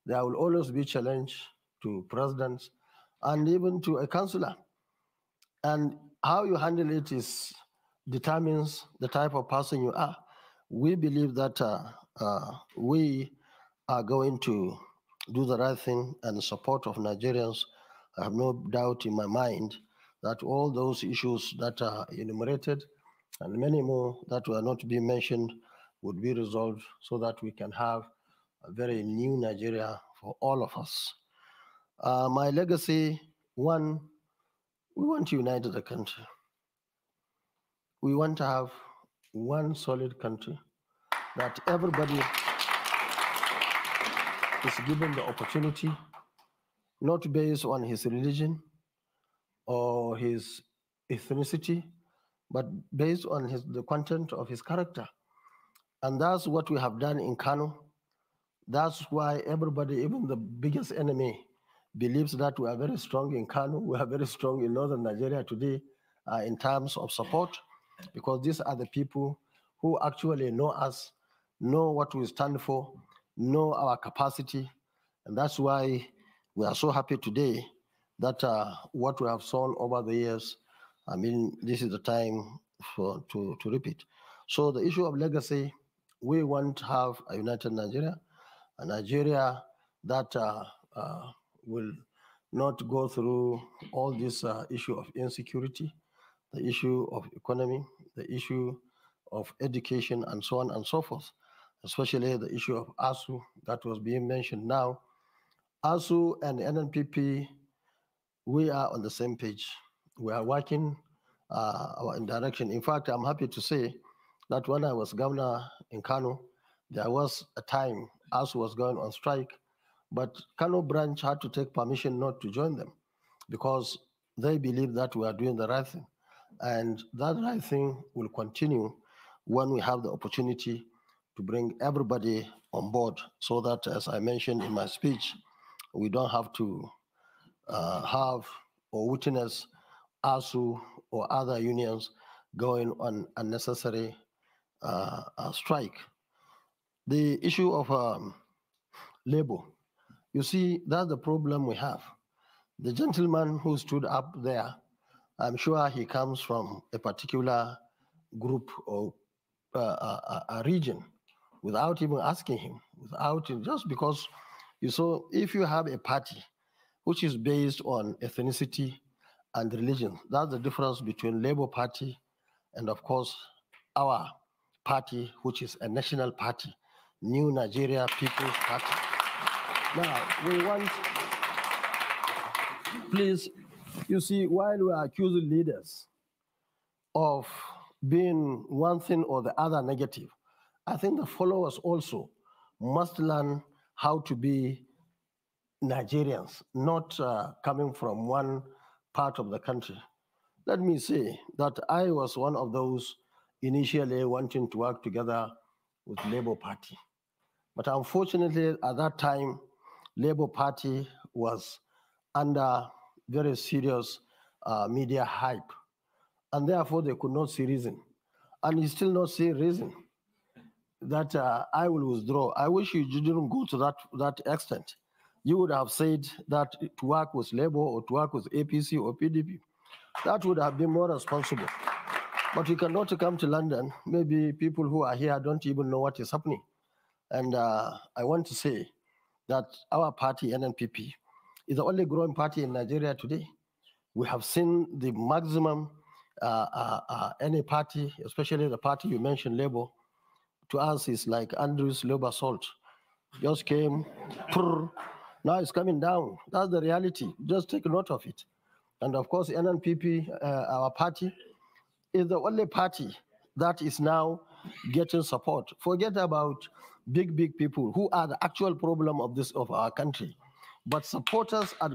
there will always be challenge to presidents and even to a councillor. And how you handle it determines the type of person you are. We believe that we are going to do the right thing and the support of Nigerians. I have no doubt in my mind that all those issues that are enumerated and many more that were not being mentioned would be resolved so that we can have a very new Nigeria for all of us. My legacy, one, we want to unite the country. We want to have one solid country that everybody is given the opportunity, not based on his religion or his ethnicity, but based on the content of his character. And that's what we have done in Kano. That's why everybody, even the biggest enemy, believes that we are very strong in Kano, we are very strong in northern Nigeria today in terms of support, because these are the people who actually know us, know what we stand for, know our capacity, and that's why we are so happy today that what we have sown over the years, I mean, this is the time to repeat. So the issue of legacy, we want to have a united Nigeria, a Nigeria that will not go through all this issue of insecurity, the issue of economy, the issue of education, and so on and so forth, especially the issue of ASU that was being mentioned now. ASU and NNPP, we are on the same page. We are working in direction. In fact, I'm happy to say that when I was governor in Kano, there was a time ASU was going on strike, but Kano branch had to take permission not to join them because they believe that we are doing the right thing. And that right thing will continue when we have the opportunity to bring everybody on board so that, as I mentioned in my speech, we don't have to have or witness ASU or other unions going on unnecessary strike. The issue of labor, you see, that's the problem we have. The gentleman who stood up there, I'm sure he comes from a particular group or a region without even asking him, just because you saw, if you have a party which is based on ethnicity and religion, that's the difference between Labour Party and, of course, our party, which is a national party, New Nigeria People's Party. Now, we want, please, you see, while we are accusing leaders of being one thing or the other negative, I think the followers also must learn how to be Nigerians, not coming from one part of the country. Let me say that I was one of those initially wanting to work together with Labour Party. But unfortunately, at that time, Labour Party was under very serious media hype, and therefore they could not see reason. And you still not see reason that I will withdraw. I wish you didn't go to that extent. You would have said that to work with Labour or to work with APC or PDP. That would have been more responsible. But you cannot come to London. Maybe people who are here don't even know what is happening. And I want to say that our party, NNPP, is the only growing party in Nigeria today. We have seen the maximum any party, especially the party you mentioned, Labour, to us is like Andrew's Labour salt. Just came, now it's coming down. That's the reality. Just take note of it. And of course, NNPP, our party, is the only party that is now getting support. Forget about big people who are the actual problem of our country. But supporters at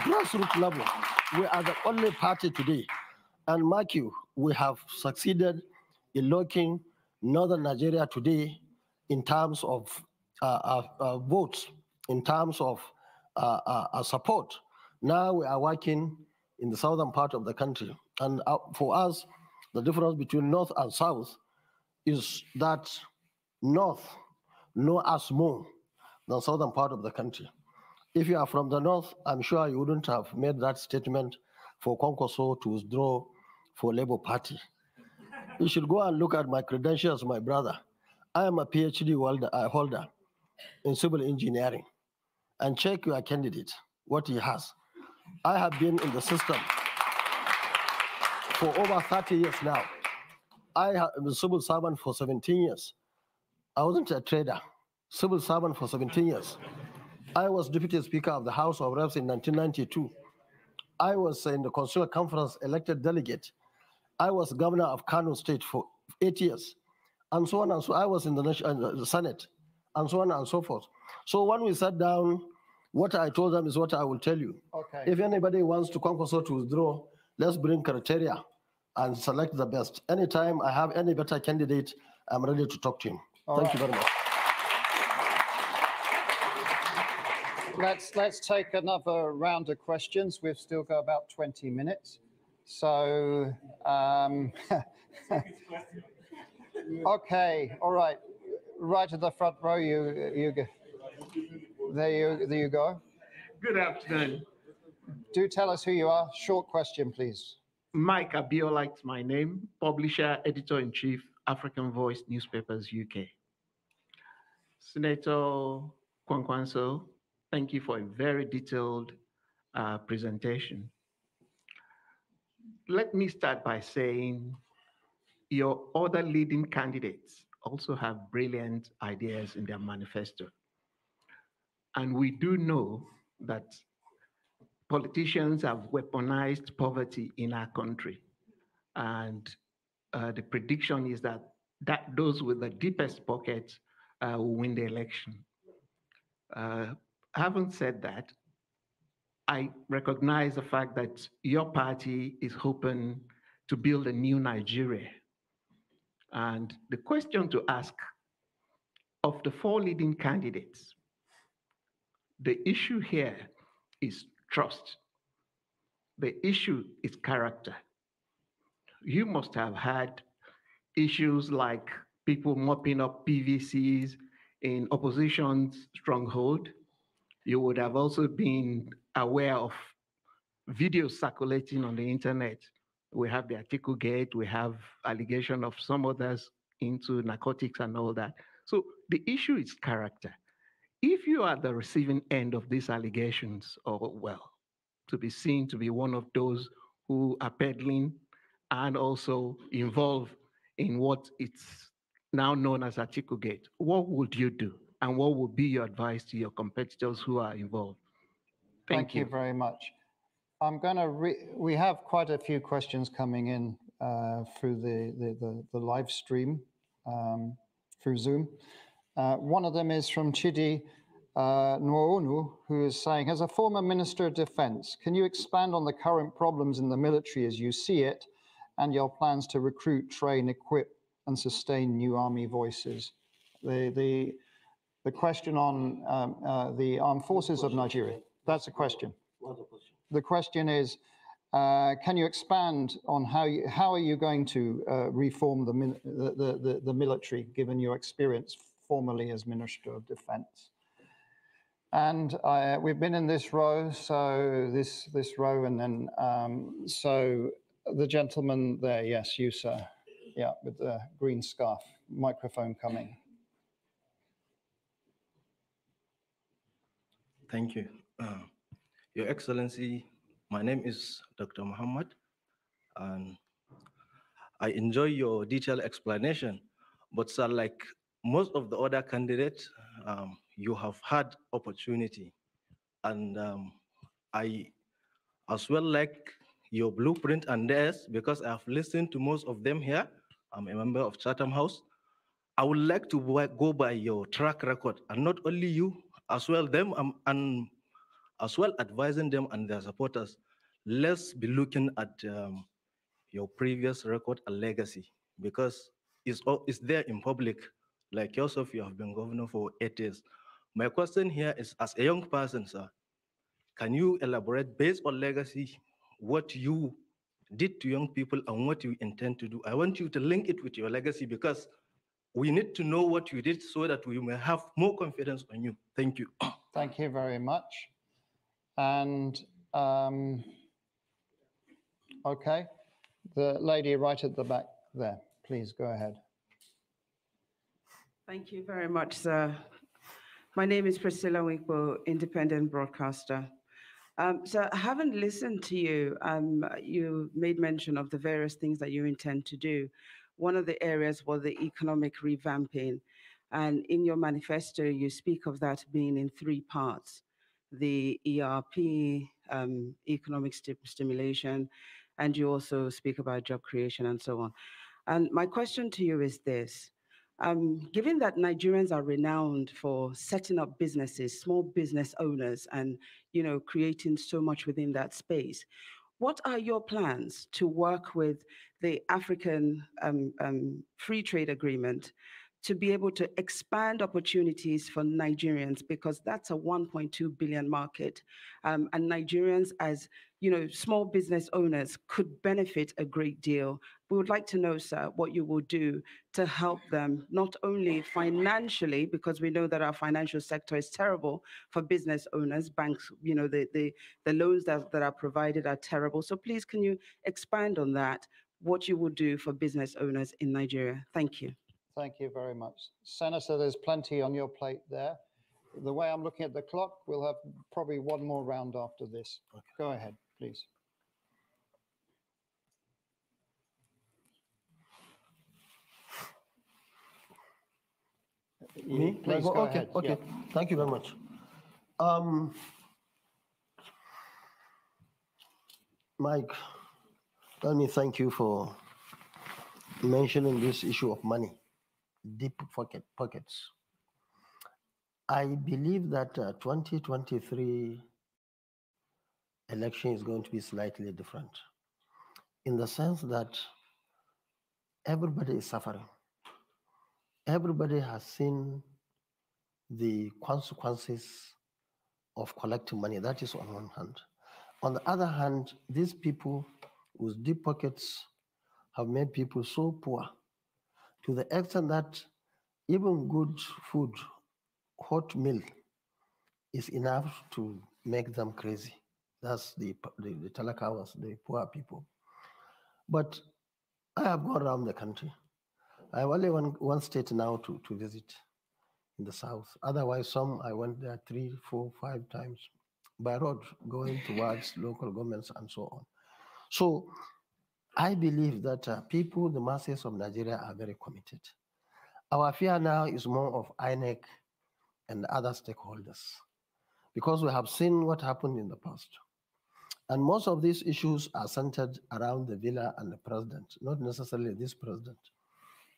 grassroots level, we are the only party today. And mark you, we have succeeded in locking Northern Nigeria today in terms of votes, in terms of support. Now we are working in the southern part of the country. And for us, the difference between North and South is that North know us more than southern part of the country. If you are from the North, I'm sure you wouldn't have made that statement for Kwankwaso to withdraw for Labour Party. You should go and look at my credentials, my brother. I am a PhD holder in civil engineering. And check your candidate, what he has. I have been in the system for over 30 years now. I have been a civil servant for 17 years. I wasn't a trader, civil servant for 17 years. I was Deputy Speaker of the House of Reps in 1992. I was in the Constitutional Conference elected delegate. I was governor of Kano State for 8 years, and so on and so. I was in the Senate, and so on and so forth. So when we sat down, what I told them is what I will tell you. Okay. If anybody wants to Kwankwaso to withdraw, let's bring criteria and select the best. Anytime I have any better candidate, I'm ready to talk to him. Thank you very much. Let's take another round of questions. We've still got about 20 minutes. So, okay, all right. Right at the front row, you go. There you go. Good afternoon. Do tell us who you are. Short question, please. Mike Abiola is my name, publisher, editor-in-chief, African Voice Newspapers, UK. Senator Kwankwaso, thank you for a very detailed presentation. Let me start by saying your other leading candidates also have brilliant ideas in their manifesto. And we do know that politicians have weaponized poverty in our country. And the prediction is that those with the deepest pockets will win the election. Having said that, I recognize the fact that your party is hoping to build a new Nigeria. And the question to ask of the four leading candidates, the issue here is trust. The issue is character. You must have had issues like people mopping up PVCs in opposition's stronghold. You would have also been aware of videos circulating on the internet. We have the Atiku Gate, we have allegation of some others into narcotics and all that. So the issue is character. If you are at the receiving end of these allegations, or well, to be seen to be one of those who are peddling and also involved in what it's now known as Atiku Gate, what would you do? And what would be your advice to your competitors who are involved? Thank you very much. I'm going to we have quite a few questions coming in through the live stream, through Zoom. One of them is from Chidi Nwoonu, who is saying, as a former Minister of Defense, can you expand on the current problems in the military as you see it and your plans to recruit, train, equip, and sustain new army voices? The question on the armed forces of Nigeria, that's a question. The question is, can you expand on how are you going to reform the military, given your experience formerly as Minister of Defense? And we've been in this row, so this row, and then so the gentleman there, yes, you, sir, yeah, with the green scarf, microphone coming. Thank you. Your Excellency, my name is Dr. Muhammad, and I enjoy your detailed explanation. But sir, like most of the other candidates, you have had opportunity. And I as well like your blueprint and theirs, because I've listened to most of them here. I'm a member of Chatham House. I would like to go by your track record, and not only you, as well them, and as well advising them and their supporters. Let's be looking at your previous record and legacy, because it's there in public. Like yourself, you have been governor for 8 years. My question here is, as a young person, sir, can you elaborate based on legacy what you did to young people and what you intend to do? I want you to link it with your legacy, because we need to know what you did so that we may have more confidence on you. Thank you. Thank you very much. And okay, the lady right at the back there, please go ahead. Thank you very much, sir. My name is Priscilla Winkbo, independent broadcaster. So having listened to you, you made mention of the various things that you intend to do. One of the areas was the economic revamping. And in your manifesto, you speak of that being in 3 parts: the ERP, economic stimulation, and you also speak about job creation and so on. And my question to you is this. Given that Nigerians are renowned for setting up businesses, small business owners, and creating so much within that space, what are your plans to work with the African Free Trade Agreement to be able to expand opportunities for Nigerians, because that's a 1.2 billion market, and Nigerians as small business owners could benefit a great deal. We would like to know, sir, what you will do to help them, not only financially, because we know that our financial sector is terrible for business owners. Banks, the loans that are provided are terrible. So please, can you expand on that, what you will do for business owners in Nigeria? Thank you. Thank you very much. Senator, there's plenty on your plate there. The way I'm looking at the clock, we'll have probably one more round after this. Okay. Go ahead, please. Me? Please go okay, ahead. okay. Yeah. Thank you very much. Mike, let me thank you for mentioning this issue of money, deep pockets. I believe that 2023 election is going to be slightly different, in the sense that everybody is suffering. Everybody has seen the consequences of collecting money. That is on one hand. On the other hand, these people with deep pockets have made people so poor, to the extent that even good food, hot meal, is enough to make them crazy. That's the talakawas, the poor people. But I have gone around the country. I have only one state now to visit, in the south. Otherwise, some I went there 3, 4, 5 times by road, going towards local governments and so on. So I believe that people, the masses of Nigeria, are very committed. Our fear now is more of INEC and other stakeholders, because we have seen what happened in the past. And most of these issues are centered around the villa and the president, not necessarily this president,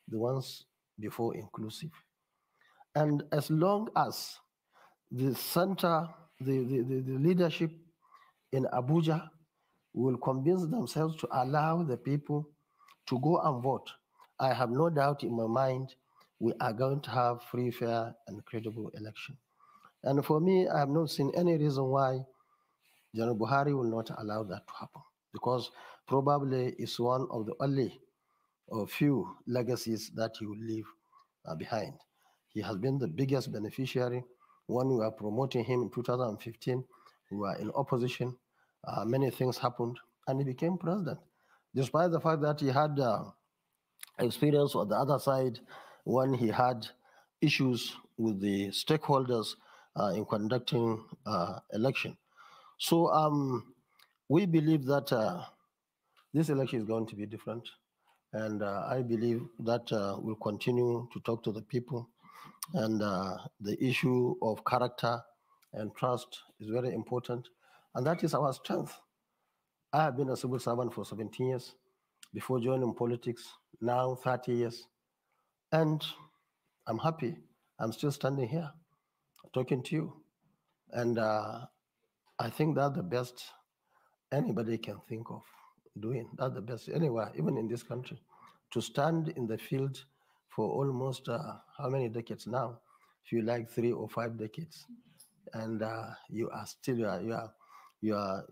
the ones before inclusive. And as long as the center, the leadership in Abuja will convince themselves to allow the people to go and vote, I have no doubt in my mind we are going to have free, fair, and credible election. And for me, I have not seen any reason why General Buhari will not allow that to happen, because probably it's one of the only or few legacies that he will leave behind. He has been the biggest beneficiary. When we were promoting him in 2015, we were in opposition. Many things happened, and he became president, despite the fact that he had experience on the other side when he had issues with the stakeholders in conducting election. So we believe that this election is going to be different. And I believe that we'll continue to talk to the people. And the issue of character and trust is very important. And that is our strength. I have been a civil servant for 17 years before joining politics, now 30 years. And I'm happy. I'm still standing here talking to you. And I think that's the best anybody can think of doing. That's the best anywhere, even in this country. To stand in the field for almost how many decades now? If you like 3 or 5 decades, and you are still your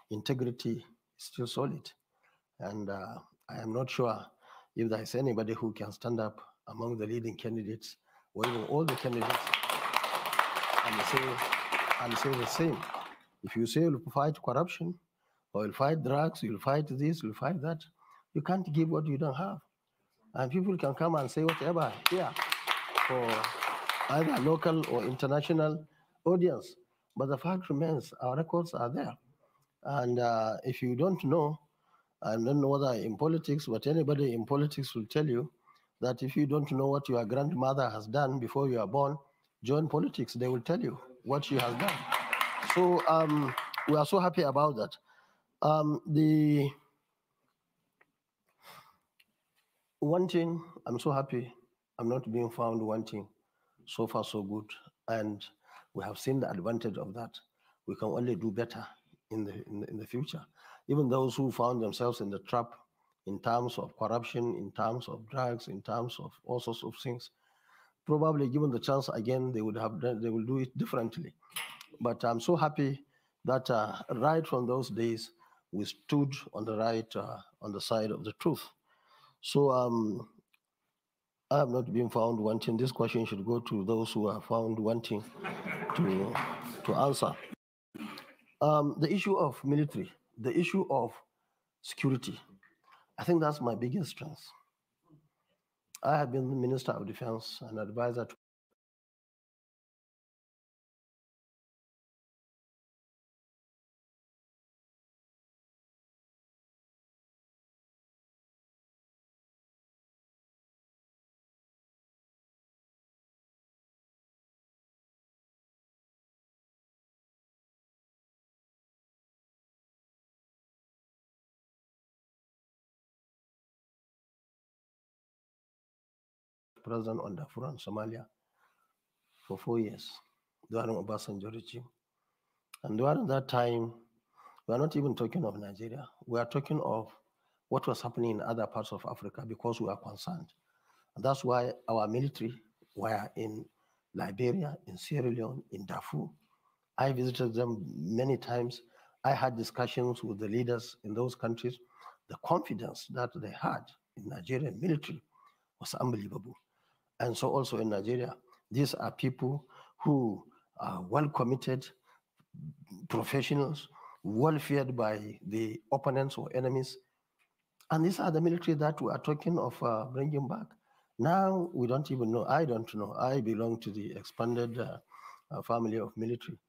integrity is still solid. And I am not sure if there is anybody who can stand up among the leading candidates or even all the candidates and say the same. If you say you'll fight corruption, or you'll fight drugs, you'll fight this, you'll fight that, you can't give what you don't have. And people can come and say whatever here for either local or international audience. But the fact remains, our records are there. And if you don't know, I don't know whether in politics, but anybody in politics will tell you that if you don't know what your grandmother has done before you are born, join politics. They will tell you what she has done. So we are so happy about that. The wanting, I'm so happy I'm not being found wanting. So far, so good. And we have seen the advantage of that. We can only do better in the future. Even those who found themselves in the trap in terms of corruption, in terms of drugs, in terms of all sorts of things, probably given the chance again, they will do it differently. But I'm so happy that right from those days, we stood on the side of the truth. So I have not been found wanting. This question should go to those who are found wanting to answer. The issue of military, the issue of security, I think that's my biggest strength. I have been the Minister of Defense and advisor to President on Darfur and Somalia for 4 years during Obasanjo regime. And during that time, we are not even talking of Nigeria. We are talking of what was happening in other parts of Africa because we are concerned. And that's why our military were in Liberia, in Sierra Leone, in Darfur. I visited them many times. I had discussions with the leaders in those countries. The confidence that they had in Nigerian military was unbelievable. And so also in Nigeria, these are people who are well committed, professionals, well feared by the opponents or enemies. And these are the military that we are talking of bringing back. Now we don't even know. I don't know. I belong to the expanded family of military.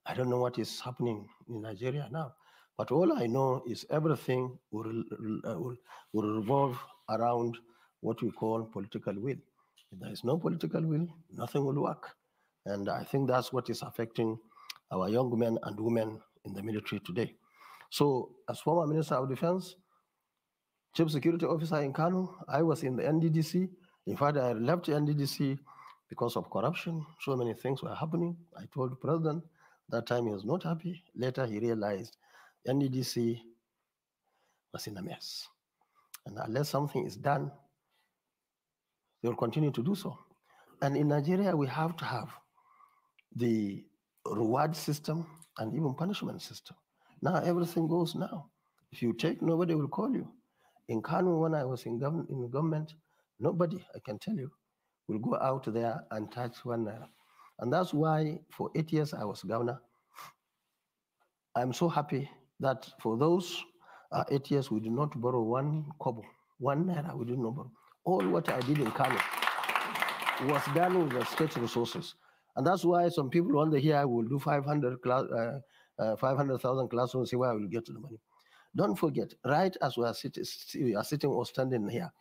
I don't know what is happening in Nigeria now. But all I know is everything will revolve around what we call political will. If there is no political will, nothing will work. And I think that's what is affecting our young men and women in the military today. So as former Minister of Defense, Chief Security Officer in Kano, I was in the NDDC. In fact, I left NDDC because of corruption. So many things were happening. I told the president that time he was not happy. Later he realized NEDC was in a mess. And unless something is done, they will continue to do so. And in Nigeria, we have to have the reward system and even punishment system. Now everything goes now. If you take, nobody will call you. In Kanu, when I was in government, nobody, I can tell you, will go out there and touch 1 naira. And that's why for 8 years I was governor. I'm so happy that for those 8 years, we did not borrow 1 kobo, 1 naira, we did not borrow. All what I did in Kano was done with the state resources. And that's why some people wonder here, I will do 500,000 classrooms, see where I will get the money. Don't forget, right as we are sitting or standing here,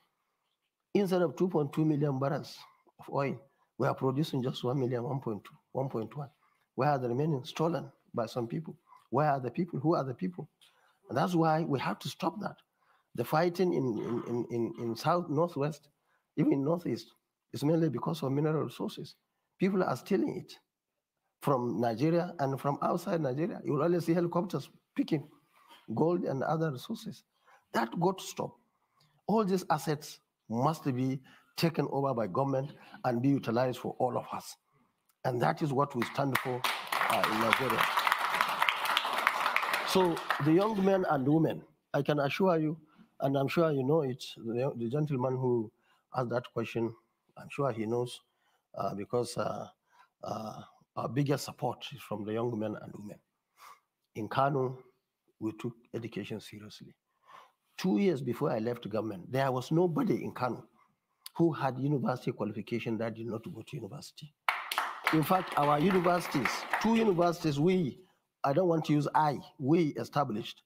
instead of 2.2 million barrels of oil, we are producing just 1 million, 1.2, 1.1. Where are the remaining? Stolen by some people. Where are the people? Who are the people? And that's why we have to stop that. The fighting in South, Northwest, even in Northeast, is mainly because of mineral resources. People are stealing it from Nigeria and from outside Nigeria. You will only see helicopters picking gold and other resources. That got to stop. All these assets must be taken over by government and be utilized for all of us. And that is what we stand for in Nigeria. So the young men and women, I can assure you, and I'm sure you know it, the gentleman who asked that question, I'm sure he knows, because our biggest support is from the young men and women. In Kano, we took education seriously. 2 years before I left government, there was nobody in Kano who had university qualification that did not go to university. In fact, our universities, 2 universities, I don't want to use we established.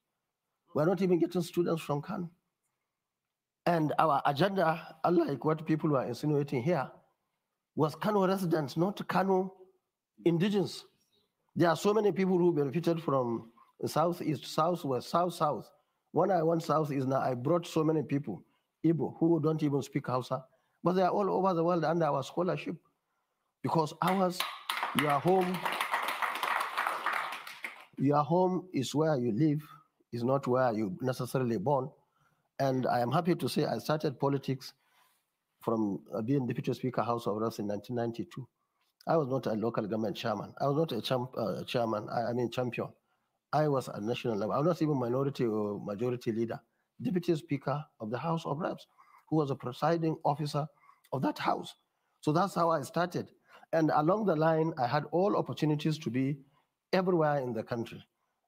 We're not even getting students from Kano. And our agenda, unlike what people are insinuating here, was Kano residents, not Kano indigenous. There are so many people who benefited from southeast, southwest, south. When I went southeast now, I brought so many people, Igbo, who don't even speak Hausa, but they are all over the world under our scholarship. Because your home is where you live, is not where you necessarily born. And I am happy to say I started politics from being Deputy Speaker House of Reps in 1992. I was not a local government chairman. I was not a champion. I was at national level. I was not even minority or majority leader. Deputy Speaker of the House of Reps, who was a presiding officer of that house. So that's how I started. And along the line, I had all opportunities to be everywhere in the country.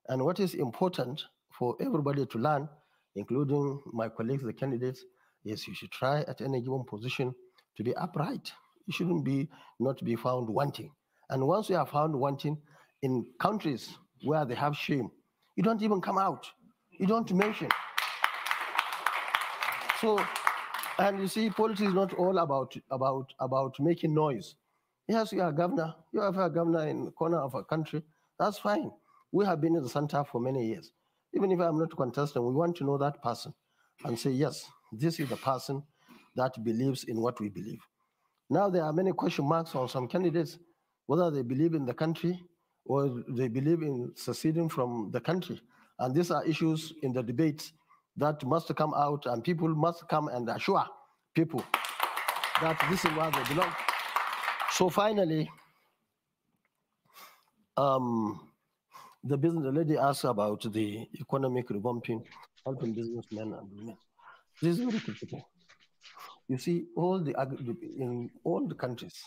And what is important for everybody to learn, including my colleagues, the candidates, is you should try at any given position to be upright. You shouldn't not be found wanting. And once you are found wanting in countries where they have shame, you don't even come out. You don't mention. So, and you see, politics is not all about making noise. Yes, you are governor. You have a governor in the corner of a country. That's fine. We have been in the center for many years. Even if I'm not contesting, we want to know that person and say, yes, this is the person that believes in what we believe. Now there are many question marks on some candidates, whether they believe in the country or they believe in seceding from the country. And these are issues in the debates that must come out, and people must come and assure people that this is where they belong. So finally, the lady asked about the economic revamping, helping businessmen and women. This is very critical. You see, in all the countries,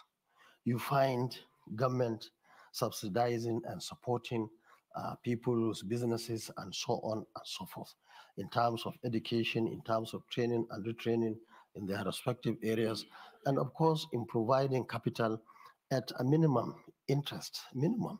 you find government subsidizing and supporting people's businesses and so on and so forth, in terms of education, in terms of training and retraining in their respective areas, and of course, in providing capital at a minimum interest, minimum.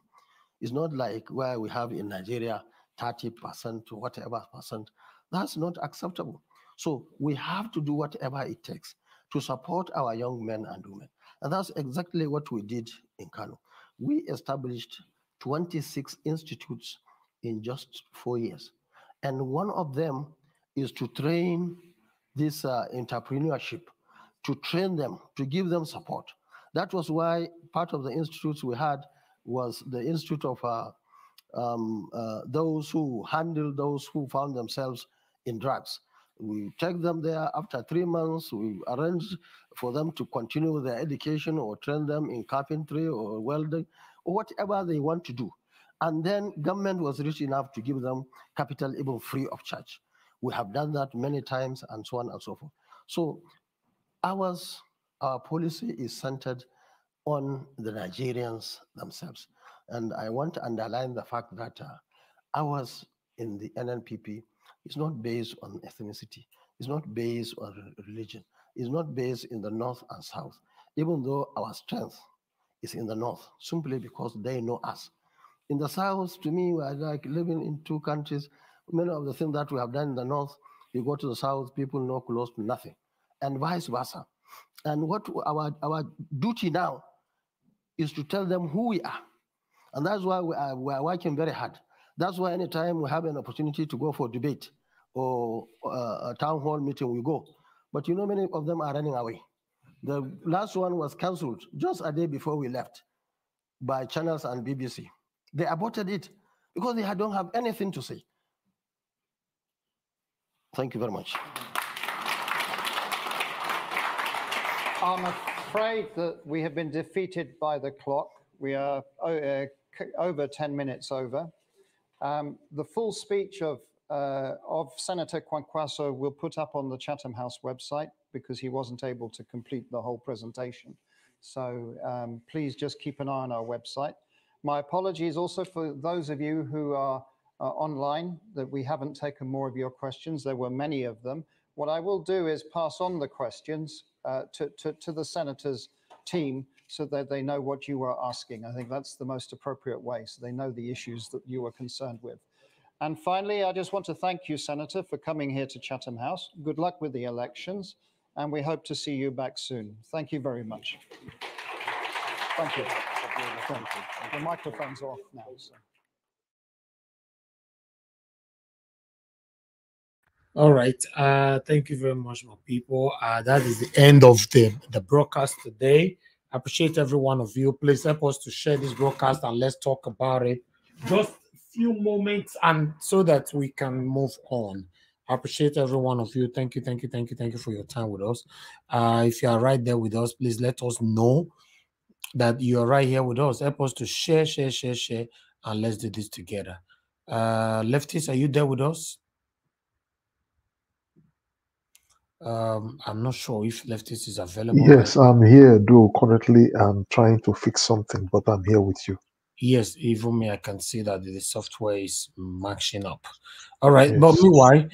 It's not like where we have in Nigeria 30% to whatever percent. That's not acceptable. So we have to do whatever it takes to support our young men and women. And that's exactly what we did in Kano. We established 26 institutes in just 4 years. And one of them is to train this entrepreneurship, to train them, to give them support. That was why part of the institutes we had was the institute of those who handle those who found themselves in drugs. We take them there after 3 months. We arrange for them to continue their education or train them in carpentry or welding or whatever they want to do. And then government was rich enough to give them capital even free of charge. We have done that many times and so on and so forth. So our policy is centered on the Nigerians themselves. And I want to underline the fact that ours in the NNPP is not based on ethnicity. It's not based on religion. It's not based in the North and South, even though our strength is in the North, simply because they know us. In the South, to me, we are like living in two countries. Many of the things that we have done in the North, you go to the South, people know close to nothing, and vice versa. And what our duty now is to tell them who we are. And that's why we are working very hard. That's why anytime we have an opportunity to go for debate or a town hall meeting, we go. But you know, many of them are running away. The last one was canceled just a day before we left by channels and BBC. They aborted it because they don't have anything to say. Thank you very much. I'm afraid that we have been defeated by the clock. We are over 10 minutes over. The full speech of Senator Kwankwaso we'll put up on the Chatham House website because he wasn't able to complete the whole presentation. So please just keep an eye on our website. My apologies also for those of you who are online that we haven't taken more of your questions. There were many of them. What I will do is pass on the questions to the Senator's team so that they know what you are asking. I think that's the most appropriate way, so they know the issues that you are concerned with. And finally, I just want to thank you, Senator, for coming here to Chatham House. Good luck with the elections, and we hope to see you back soon. Thank you very much. Thank you. Thank you. The microphone's off now. So. All right. Thank you very much, my people. That is the end of the broadcast today. I appreciate every one of you. Please help us to share this broadcast and let's talk about it. Just a few moments and so that we can move on. I appreciate every one of you. Thank you, thank you, thank you, thank you for your time with us. If you are right there with us, please let us know that you are right here with us. Help us to share, and let's do this together. Lefties, are you there with us? I'm not sure if Lefties is available. Yes, I'm here, though currently I'm trying to fix something, but I'm here with you. Yes, even me, I can see that the software is matching up. All right, Yes. but meanwhile,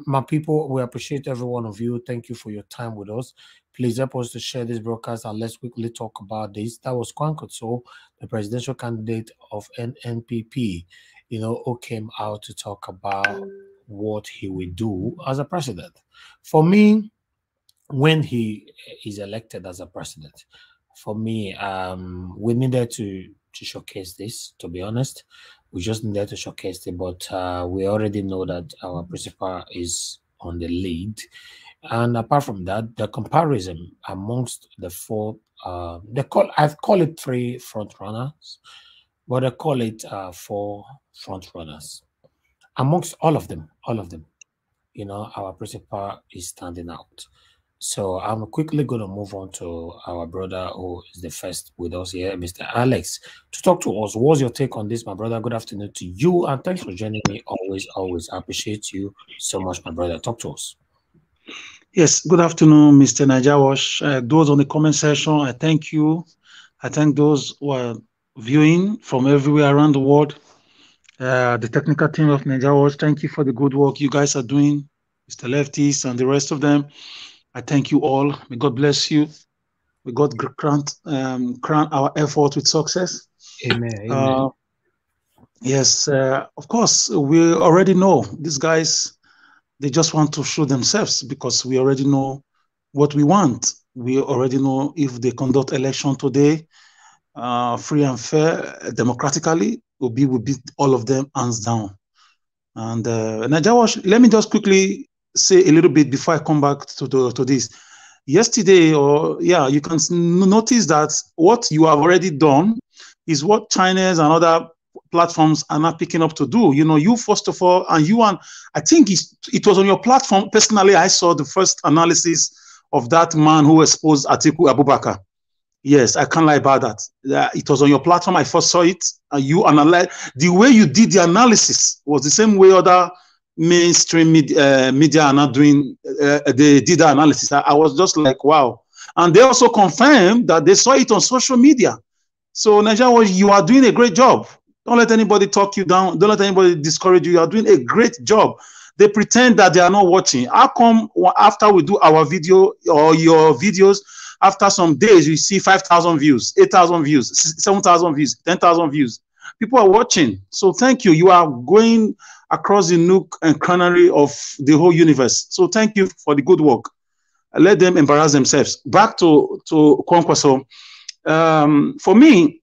my people, we appreciate every one of you. Thank you for your time with us. Please help us to share this broadcast and let's quickly talk about this. That was Kwankwaso, the presidential candidate of NNPP, who came out to talk about what he will do as a president. For me, when he is elected as a president, for me, we needed to showcase this, to be honest. We just needed to showcase it, but we already know that our principal is on the lead. And apart from that, the comparison amongst the four, I call it 3 front runners, but I call it 4 front runners. Amongst all of them, our principal is standing out. So I'm quickly going to move on to our brother who is the first with us here, Mr. Alex, to talk to us. What's your take on this, my brother? Good afternoon to you, and thanks for joining me. Always appreciate you so much, my brother. Talk to us. Yes, good afternoon, Mr. Najawash. Those on the comment section, I thank you. I thank those who are viewing from everywhere around the world. The technical team of Najawash, thank you for the good work you guys are doing, Mr. Lefties and the rest of them. I thank you all. May God bless you. May God crown our effort with success. Amen. Yes, of course, we already know these guys, they just want to show themselves because we already know what we want. We already know if they conduct election today, free and fair, democratically, we beat all of them hands down. And Najawash, let me just quickly say a little bit before I come back to this. yesterday, or yeah, you can notice that what you have already done is what China's and other platforms are not picking up to do. You know, you first of all, and you and I think it was on your platform. Personally, I saw the first analysis of that man who exposed Atiku Abubakar. Yes, I can't lie about that. It was on your platform. I first saw it, and you analyze the way you did the analysis was the same way other mainstream media are not doing. They did the analysis. I was just like, wow. And they also confirmed that they saw it on social media. So Nigeria, you are doing a great job. Don't let anybody talk you down. Don't let anybody discourage you. You are doing a great job. They pretend that they are not watching. How come after we do our video or your videos, after some days, you see 5,000 views, 8,000 views, 7,000 views, 10,000 views? People are watching. So thank you. You are going across the nook and cranny of the whole universe. So thank you for the good work. Let them embarrass themselves. Back to Kwankwaso. For me,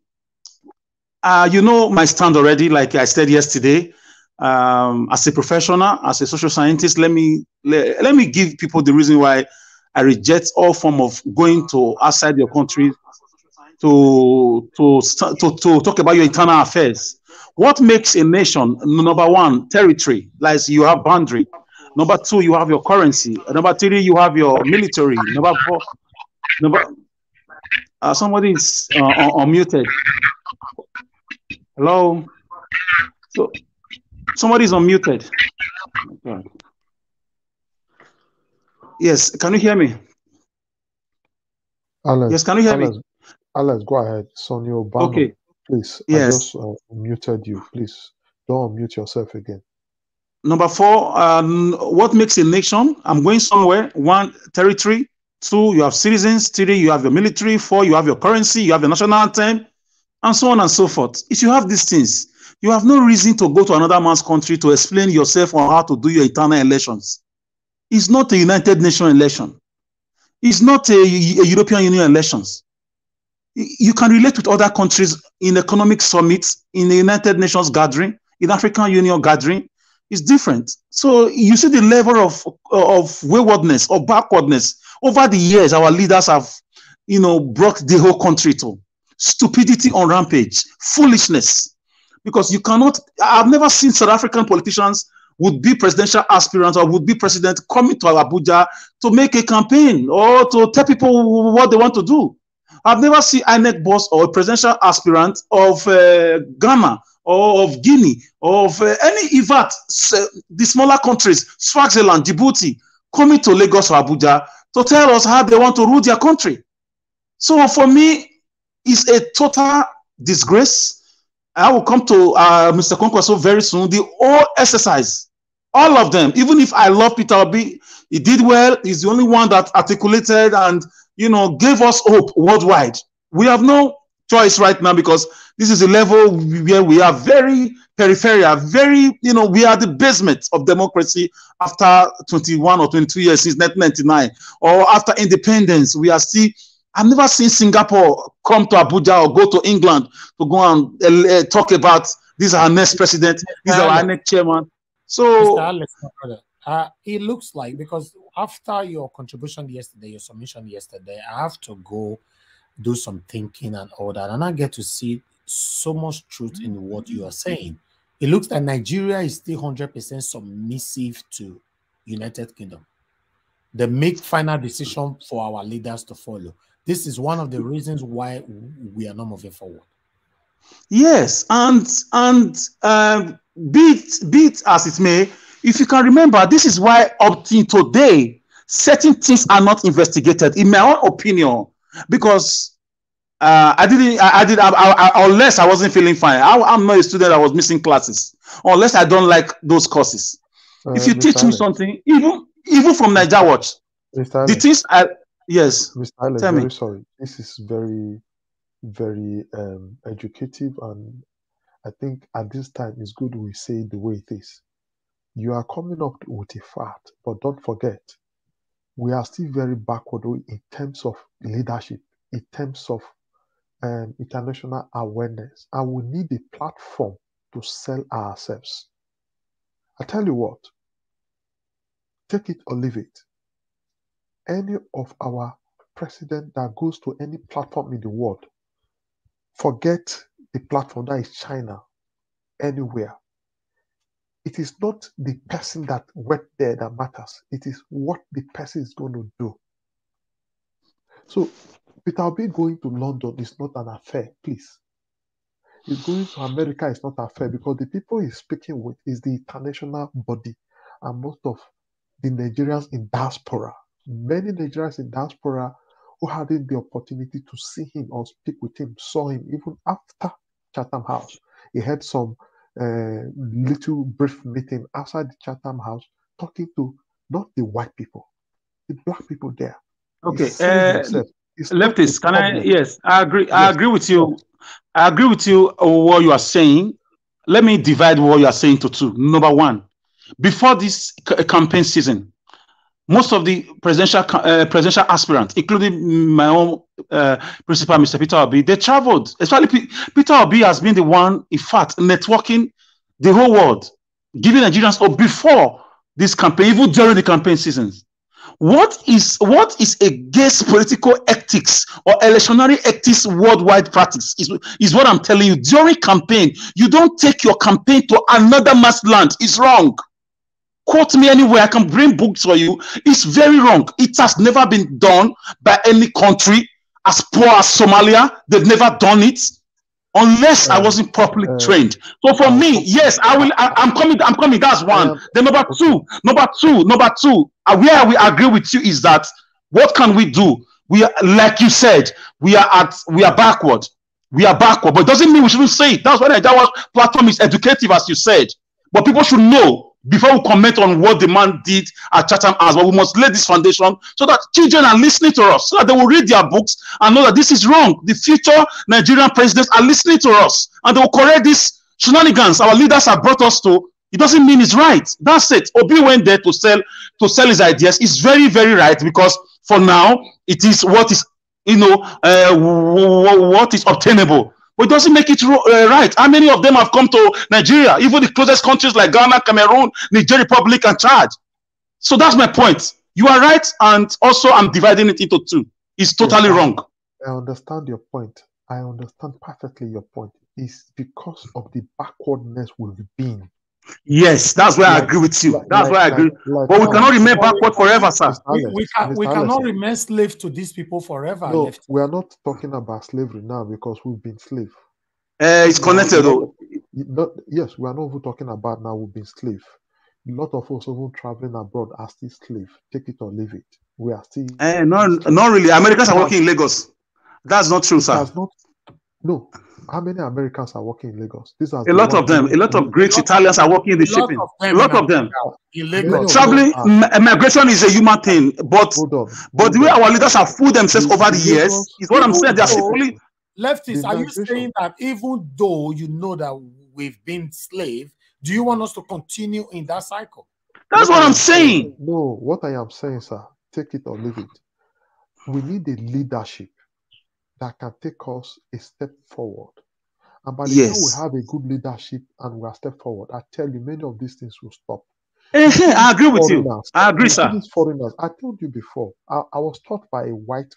you know my stand already, like I said yesterday. As a professional, as a social scientist, let me give people the reason why I reject all form of going to outside your country to talk about your internal affairs. What makes a nation? Number one, territory, like you have boundary. Number two, you have your currency. Number three, you have your military. Number four, somebody is unmuted. Hello. So somebody is unmuted. Okay. Yes, can you hear me? Alex, yes, can you hear me? Alex, go ahead. Sonia Obama, okay. Please, yes. I just muted you. Please don't unmute yourself again. Number four, what makes a nation? I'm going somewhere. One, territory. Two, you have citizens. Three, you have your military. Four, you have your currency. You have your national anthem, and so on and so forth. If you have these things, you have no reason to go to another man's country to explain yourself on how to do your internal elections. It's not a United Nations election. It's not a European Union elections. You can relate with other countries in economic summits, in the United Nations gathering, in African Union gathering. It's different. So you see the level of waywardness or backwardness over the years our leaders have, brought the whole country to. Stupidity on rampage, foolishness. Because you cannot, I've never seen South African politicians would be presidential aspirants or would be president coming to Abuja to make a campaign or to tell people what they want to do. I've never seen INEC boss or a presidential aspirant of Ghana or of Guinea or of any EVAT, the smaller countries, Swaziland, Djibouti, coming to Lagos or Abuja to tell us how they want to rule their country. So for me, it's a total disgrace. I will come to Mr. Kwankwaso very soon. The whole exercise, all of them, even if I love Peter Obi, he did well. He's the only one that articulated and, gave us hope worldwide. We have no choice right now because this is a level where we are very peripheral, very, we are the basement of democracy after 21 or 22 years since 1999, or after independence. We are still, I've never seen Singapore come to Abuja or go to England to go and talk about this is our next president, this is our next chairman. So, Mr. Alex, my brother, it looks like, because after your contribution yesterday, your submission yesterday, I have to go do some thinking and all that, and I get to see so much truth in what you are saying. It looks like Nigeria is still 100% submissive to United Kingdom. They make final decision for our leaders to follow. This is one of the reasons why we are not moving forward. Yes, and be it as it may, if you can remember, this is why up to today, certain things are not investigated, in my own opinion, because unless I wasn't feeling fine. I'm not a student that was missing classes, unless I don't like those courses. If you teach me something, even from Niger Watch, the things yes. Mr. Alex, tell me. Very sorry. This is very, very educative, and I think at this time it's good we say it the way it is. You are coming up with a fact, but don't forget, we are still very backward in terms of leadership, in terms of international awareness, and we need a platform to sell ourselves. I tell you what, take it or leave it. any of our president that goes to any platform in the world, forget the platform that is China, anywhere. It is not the person that went there that matters. It is what the person is going to do. So Peter Obi going to London is not an affair, please. He's going to America is not affair because the people he's speaking with is the international body and most of the Nigerians in diaspora. Many Nigerians in diaspora who hadn't the opportunity to see him or speak with him saw him even after Chatham House. He had some little brief meeting outside the Chatham House talking to not the white people, the black people there. Okay, It's not a leftist, can I? problem. Yes, I agree. Yes, I agree with you. I agree with you on what you are saying. Let me divide what you are saying to two. Number one, before this campaign season, most of the presidential aspirants, including my own principal, Mr. Peter Obi, they traveled. Especially Peter Obi has been the one, in fact, networking the whole world, giving Nigerians hope before this campaign, even during the campaign seasons. What is against political ethics or electionary ethics worldwide practice is what I'm telling you. During campaign, you don't take your campaign to another man's land. It's wrong. Quote me anywhere. I can bring books for you. It's very wrong. It has never been done by any country as poor as Somalia. They've never done it. Unless I wasn't properly trained. So for me, yes, I'm coming. That's one. Then number two, where we agree with you is that what can we do? We are, like you said, we are backward. We are backward, but it doesn't mean we shouldn't say it. That's why that platform is educative, as you said. But people should know before we comment on what the man did at Chatham House. But we must lay this foundation so that children are listening to us, so that they will read their books and know that this is wrong. The future Nigerian presidents are listening to us, and they will correct these shenanigans our leaders have brought us to. It doesn't mean it's right. That's it. Obi went there to sell his ideas. It's very, very right, because for now it is what is what is obtainable. But it doesn't make it right. How many of them have come to Nigeria? Even the closest countries like Ghana, Cameroon, Niger Republic, and Chad. So that's my point. You are right, and also I'm dividing it into two. It's totally wrong. I understand your point. I understand perfectly your point. It's because of the backwardness we've been. Yes, that's where I agree with you. That's where I agree. But we cannot remain backward forever, sir. We cannot remain slave to these people forever. No, we are not talking about slavery now because we've been slave. It's connected though. Yes, we are not even talking about now we've been slave. A lot of us even traveling abroad are still slave. Take it or leave it. We are still not really. Americans are working in Lagos. That's not true, sir. No. How many Americans are working in Lagos? These are a lot of them. A lot of Greeks, Italians are working in the shipping. A lot of them. Traveling, migration is a human thing, but the way our leaders have fooled themselves over the years is what I'm saying. They are simply leftists. Are you saying that even though you know that we've been slave, do you want us to continue in that cycle? That's what I'm saying. No, what I am saying, sir, take it or leave it. We need a leadership that can take us a step forward. And by the time we have a good leadership and we are step forward, I tell you, many of these things will stop. I agree with you. I agree, sir. Foreigners, I told you before, I was taught by a white,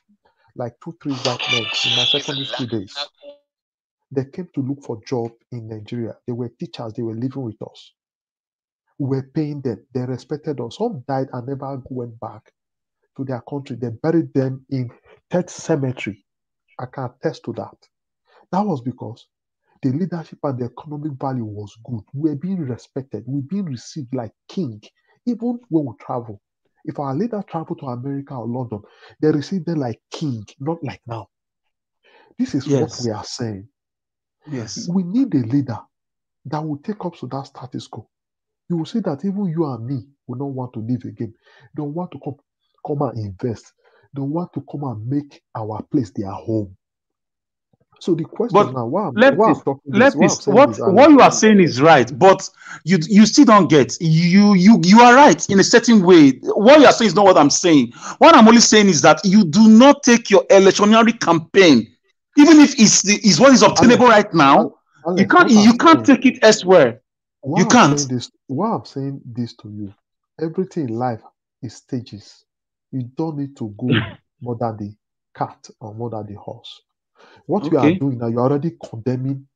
like 2-3 white men in my secondary school days. They came to look for job in Nigeria. They were teachers. They were living with us. We were paying them. They respected us. Some died and never went back to their country. They buried them in Tet Cemetery. I can attest to that. That was because the leadership and the economic value was good. We were being respected. We were being received like king, even when we travel. If our leader travel to America or London, they receive them like king, not like now. This is what we are saying. Yes. We need a leader that will take up to that status quo. You will see that even you and me will not want to live again. Don't want to come and invest. Don't want to come and make our place their home. So the question now, what you are saying is right, but you still don't get. You are right in a certain way. What you are saying is not what I'm saying. What I'm only saying is that you do not take your electionary campaign, even if it's what is obtainable right now. Alex, you can't take it elsewhere. You can't. Why I'm saying this to you, everything in life is stages. You don't need to go more than the cat or more than the horse. What you are Okay. doing now, you're already condemning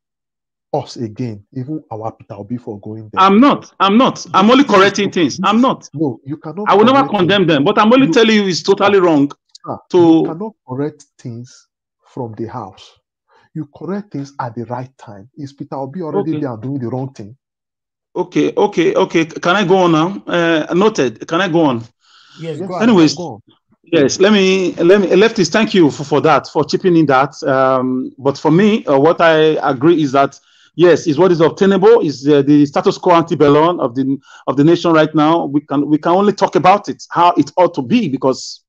us again, even our Peter Obi for going there. I'm not. I'm only correcting things. I'm not. No, you cannot. I will never correct condemn things. them, but I'm only telling you it's totally wrong. You cannot correct things from the house. You correct things at the right time. Is Peter Obi already there doing the wrong thing? Okay. Can I go on now? Noted. Can I go on? Yes, go Anyways, on. Go on. yes, let me, lefties, thank you for that, for chipping in that. But for me, what I agree is that, yes, is what is obtainable, is the status quo ante bellum of the nation right now. We can only talk about it, how it ought to be, because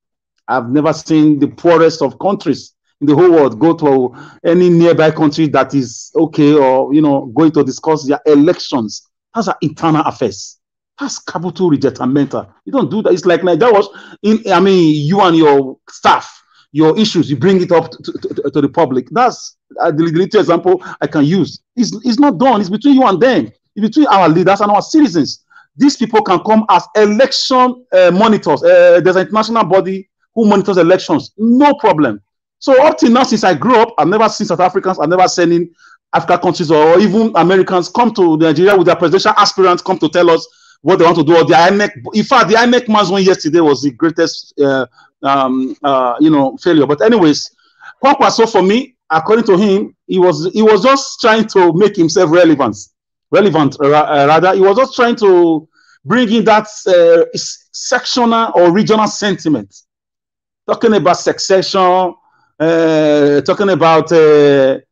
I've never seen the poorest of countries in the whole world go to any nearby country that is okay, or going to discuss their elections. Those are internal affairs. That's capital rejectamental. You don't do that. It's like Nigeria was you and your staff, your issues, you bring it up to the public. That's the little example I can use. It's not done. It's between you and them. It's between our leaders and our citizens. These people can come as election monitors. There's an international body who monitors elections. No problem. So up till now, since I grew up, I've never seen South Africans, I've never seen African countries or even Americans come to Nigeria with their presidential aspirants come to tell us what they want to do. Or the INEC, in fact, the INEC man's one yesterday was the greatest, failure. But anyways, Kwankwaso, for me, according to him, he was just trying to make himself relevant. Rather, he was just trying to bring in that sectional or regional sentiment, talking about succession, talking about a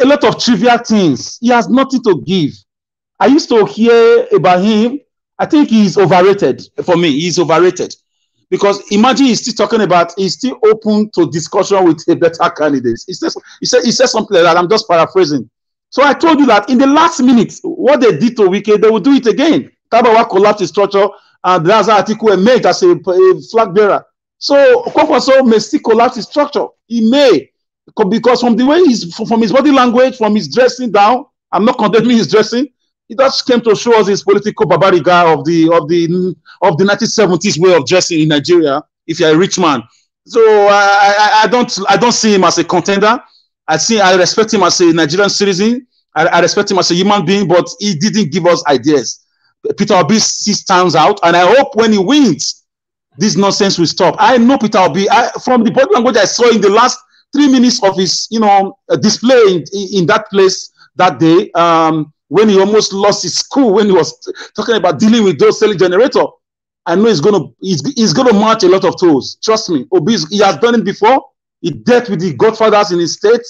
lot of trivial things. He has nothing to give. I used to hear about him. I think he's overrated. For me, he's overrated. Because imagine he's still talking about, he's still open to discussion with a better candidate. He said something like that. I'm just paraphrasing. So I told you that in the last minute, what they did to Wike, they will do it again. Tabawa collapsed his structure, and Raza Atiku emerged as a flag bearer. So Kwankwaso may still collapse his structure. He may, because from the way from his body language, from his dressing down, I'm not condemning his dressing. He just came to show us his political barbariga of the 1970s way of dressing in Nigeria. If you're a rich man, so I don't see him as a contender. I respect him as a Nigerian citizen. I respect him as a human being, but he didn't give us ideas. Peter Obi stands out, and I hope when he wins, this nonsense will stop. I know Peter Obi. From the body language I saw in the last 3 minutes of his, display in that place that day, when he almost lost his cool when he was talking about dealing with those selling generator. I know he's gonna march a lot of toes. Trust me. Obi, he has done it before. He dealt with the godfathers in his state,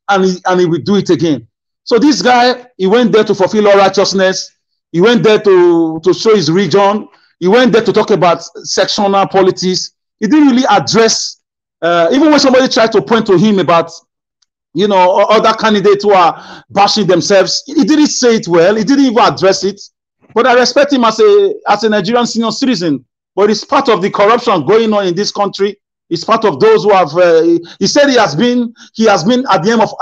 and he will do it again. So this guy, he went there to fulfill all righteousness. He went there to show his region. He went there to talk about sectional politics. He didn't really address, even when somebody tried to point to him about, other candidates who are bashing themselves, he didn't say it well. He didn't even address it. But I respect him as a Nigerian senior citizen. But it's part of the corruption going on in this country. It's part of those who have. He said he has been at the end of.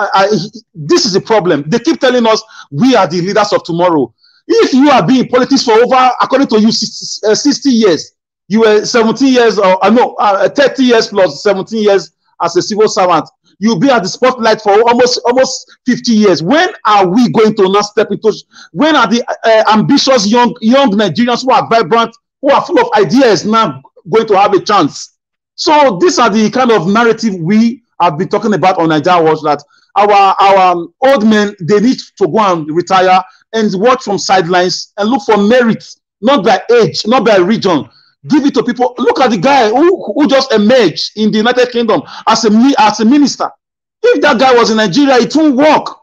This is the problem. They keep telling us we are the leaders of tomorrow. If you are being in politics for over, according to you, 60 years, you were 17 years, 30 years plus 17 years as a civil servant. You'll be at the spotlight for almost 50 years. When are we going to now step into? When are the ambitious young Nigerians who are vibrant, who are full of ideas now going to have a chance? So these are the kind of narrative we have been talking about on Nigeria Watch, that our old men, they need to go and retire and watch from sidelines and look for merit, not by age, not by region. Give it to people. Look at the guy who just emerged in the United Kingdom as a minister. If that guy was in Nigeria, it won't work.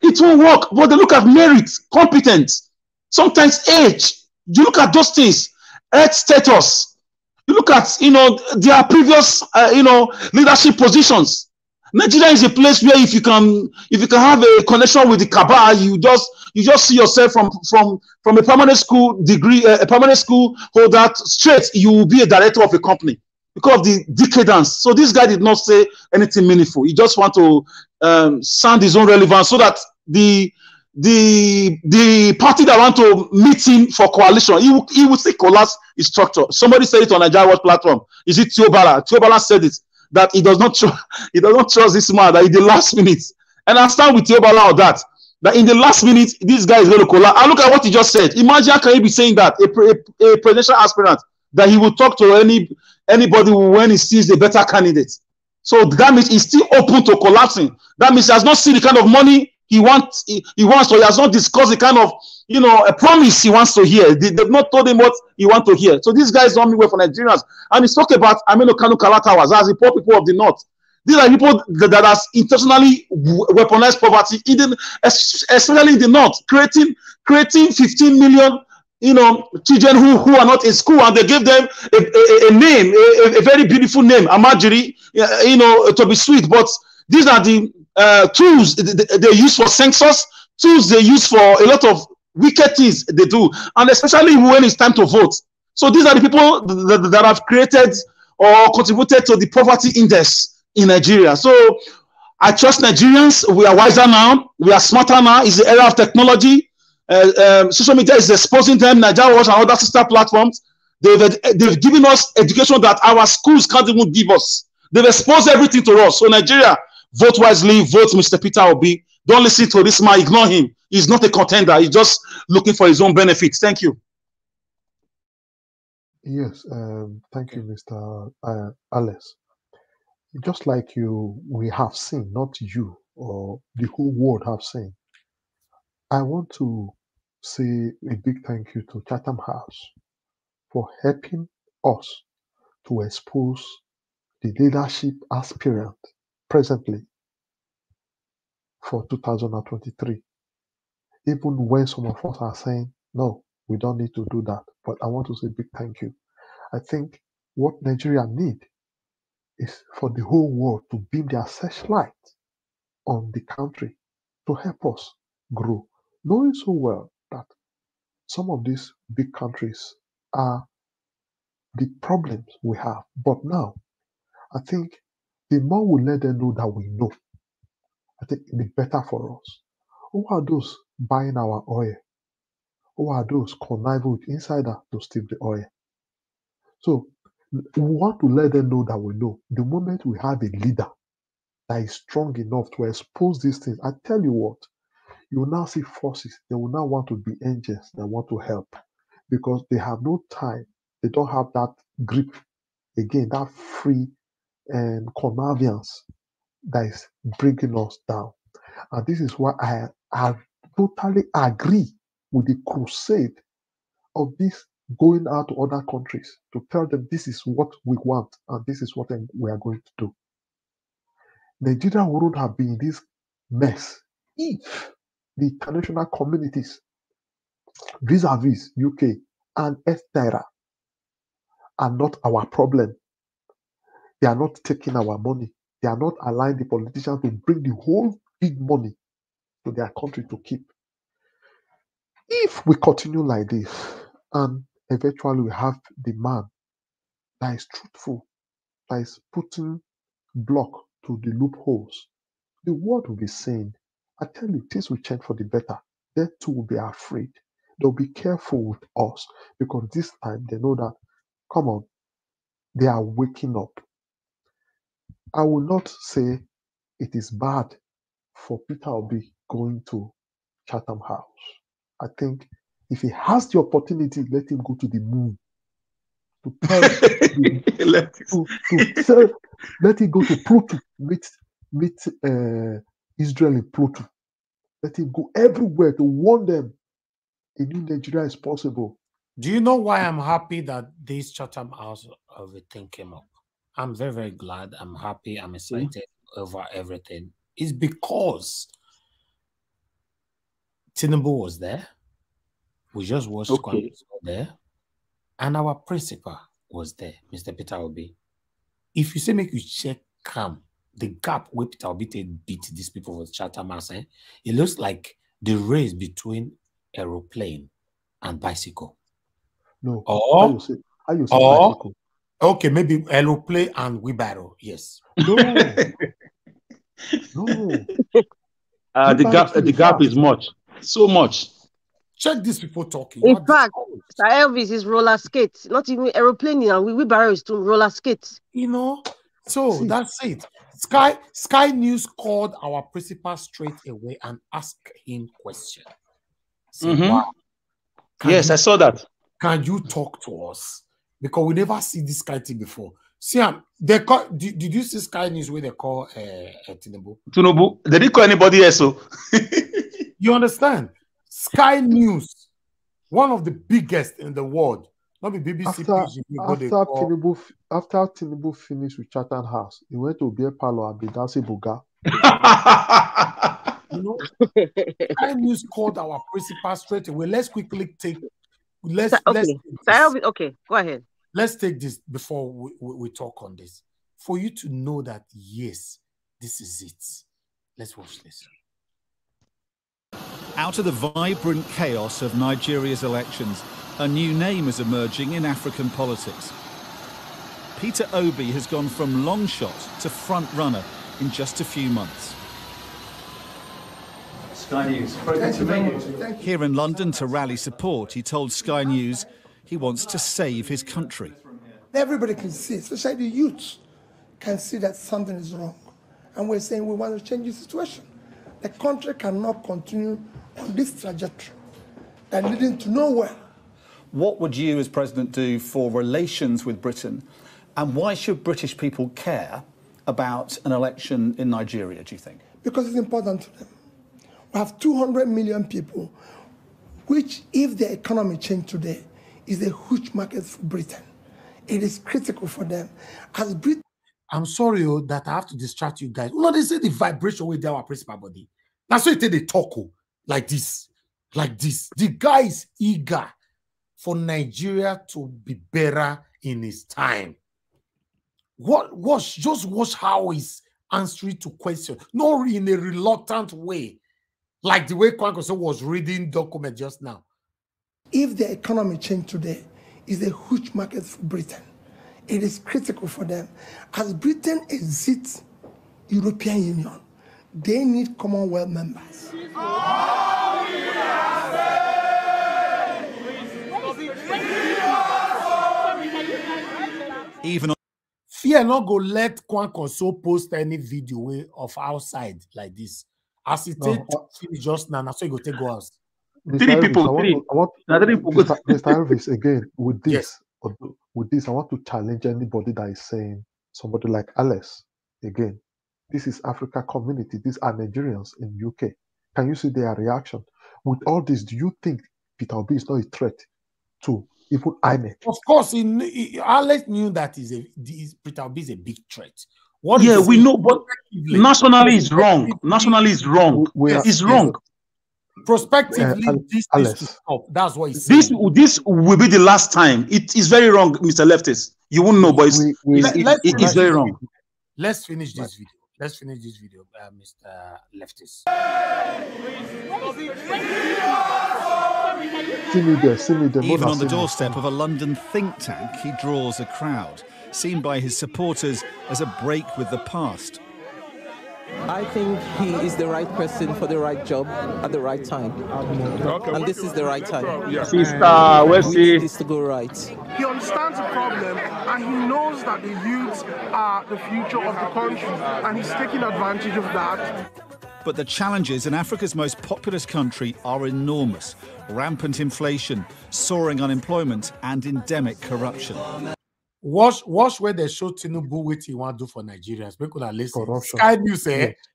It won't work. But they look at merit, competence, sometimes age. You look at those things, earth status. You look at their previous leadership positions. Nigeria is a place where if you can have a connection with the cabal, you just see yourself from a primary school degree, a primary school holder straight, you will be a director of a company because of the decadence. So this guy did not say anything meaningful. He just want to sound his own relevance so that the the party that want to meet him for coalition, he would say collapse his structure. Somebody said it on a Nigerian platform. Is it Tiobala? Tiobala said it, that he does not trust this man, that in the last minute. And I stand with Tiobala on that in the last minute, this guy is going to collapse. And look at what he just said. Imagine how can he be saying that, a presidential aspirant, that he will talk to anybody when he sees a better candidate. So that means he's still open to collapsing. That means he has not seen the kind of money he wants, or he has not discussed the kind of, a promise he wants to hear. They've not told him what he wants to hear. So these guys don't mean well for Nigerians. And he's talking about Aminu Kanu Kalatawas, as the poor people of the North. These are people that have intentionally weaponized poverty, especially in the North, creating 15 million children who are not in school, and they gave them a name, a very beautiful name, Amajiri, to be sweet. But these are the tools they use for census, tools they use for a lot of wicked things they do, and especially when it's time to vote. So these are the people that have created or contributed to the poverty index in Nigeria. So I trust Nigerians. We are wiser now. We are smarter now. It's the era of technology. Social media is exposing them. Nigeria Watch and other sister platforms. They've given us education that our schools can't even give us. They've exposed everything to us. So Nigeria, vote wisely. Vote Mr. Peter Obi. Don't listen to this man. Ignore him. He's not a contender. He's just looking for his own benefits. Thank you. Yes, thank you, Mr. Alex. Just like we have seen, not you or the whole world have seen. I want to say a big thank you to Chatham House for helping us to expose the leadership aspirant presently for 2023. Even when some of us are saying, no, we don't need to do that. But I want to say big thank you. I think what Nigeria need is for the whole world to beam their searchlight on the country to help us grow, knowing so well that some of these big countries are the problems we have. But now, I think the more we let them know that we know, I think the better for us. Who are those buying our oil? Who are those conniving with insider to steal the oil? So we want to let them know that we know. The moment we have a leader that is strong enough to expose these things, I tell you what, you will now see forces. They will now want to be angels. They want to help because they have no time. They don't have that grip, again, that free and connivance that is bringing us down. And this is why I totally agree with the crusade of this going out to other countries to tell them this is what we want and this is what we are going to do. Nigeria wouldn't have been in this mess if the international communities vis-a-vis UK and etc. are not our problem. They are not taking our money. They are not allowing the politicians to bring the whole big money to their country to keep. If we continue like this and eventually we have the man that is truthful, that is putting block to the loopholes, the world will be saying, I tell you, things will change for the better. They too will be afraid. They'll be careful with us because this time they know that, come on, they are waking up. I will not say it is bad for Peter Obi going to Chatham House. I think if he has the opportunity, let him go to the moon. To tell let him go to Pluto, meet Israel in Pluto. Let him go everywhere to warn them a new Nigeria is possible. Do you know why I'm happy that this Chatham House of the thing came up? I'm very, very glad. I'm happy. I'm excited over everything. It's because Tinubu was there. We just watched Kwankwaso there. And our principal was there, Mr. Peter Obi. If you say make you check the gap where Peter Obi beat these people with Chatham House, it looks like the race between aeroplane and bicycle. No. Or how you say bicycle? Okay, maybe aeroplane and wheelbarrow. Yes. No. No. The gap is much. So much. Check this before talking. In fact, Sir Elvis is roller skates, not even aeroplane, and we barrels to roller skates. You know, so that's it. Sky News called our principal straight away and asked him question. Say, wow. Yes, I saw that. Can you talk to us? Because we never see this kind of thing before. See, they call, did you see Sky News where they call Tinubu? Tinubu, they didn't call anybody else. So. You understand? Sky News, one of the biggest in the world. Not the BBC. After Tinubu finished with Chatham House, he went to Beer Parlour and Bidasi Buga. You know, Sky News called our principal straight away. Let's quickly take. Okay, go ahead. Let's take this before we talk on this. For you to know that, yes, this is it. Let's watch this. Out of the vibrant chaos of Nigeria's elections, a new name is emerging in African politics. Peter Obi has gone from long shot to front runner in just a few months. Sky News, very good to meet you. Here in London to rally support, he told Sky News he wants to save his country. Everybody can see, especially the youth, can see that something is wrong. And we're saying we want to change the situation. The country cannot continue on this trajectory that leading to nowhere. What would you as president do for relations with Britain? And why should British people care about an election in Nigeria, do you think? Because it's important to them. We have 200 million people, which, if the economy changed today, is a huge market for Britain. It is critical for them. As Britain. I'm sorry that I have to distract you guys. No, they say the vibration with our principal body. That's why they talk like this. The guy is eager for Nigeria to be better in his time. Just watch how he's answering to questions, not in a reluctant way, like the way Kwankwaso was reading document just now. If the economy changed today, is a huge market for Britain. It is critical for them. As Britain exits European Union, they need Commonwealth members. Even fear not go let Kwankwaso post any video of outside like this. As it take just now, so you go take go out. Mr. Elvis, again, with this, I want to challenge anybody that is saying, somebody like Alice, again, this is Africa community, these are Nigerians in UK. Can you see their reaction? With all this, do you think Peter Obi is not a threat to even INEC? Of course, Alex knew that Peter Obi is a big threat. We know, but nationally is wrong. Nationally is wrong. It's wrong. Prospectively, this is to stop. That's what he's saying. This will be the last time. It is very wrong, Mr. Leftist. You won't know, but it's very wrong. Let's finish this video. Mr. Leftist. Even on the doorstep of a London think tank, he draws a crowd, seen by his supporters as a break with the past. I think he is the right person for the right job at the right time. And this is the right time. Sister, where's he? This to go right. He understands the problem and he knows that the youths are the future of the country and he's taking advantage of that. But the challenges in Africa's most populous country are enormous. Rampant inflation, soaring unemployment and endemic corruption. Watch where they show Tinubu what he want to do for Nigerians. Make una listen. Corruption. Sky News,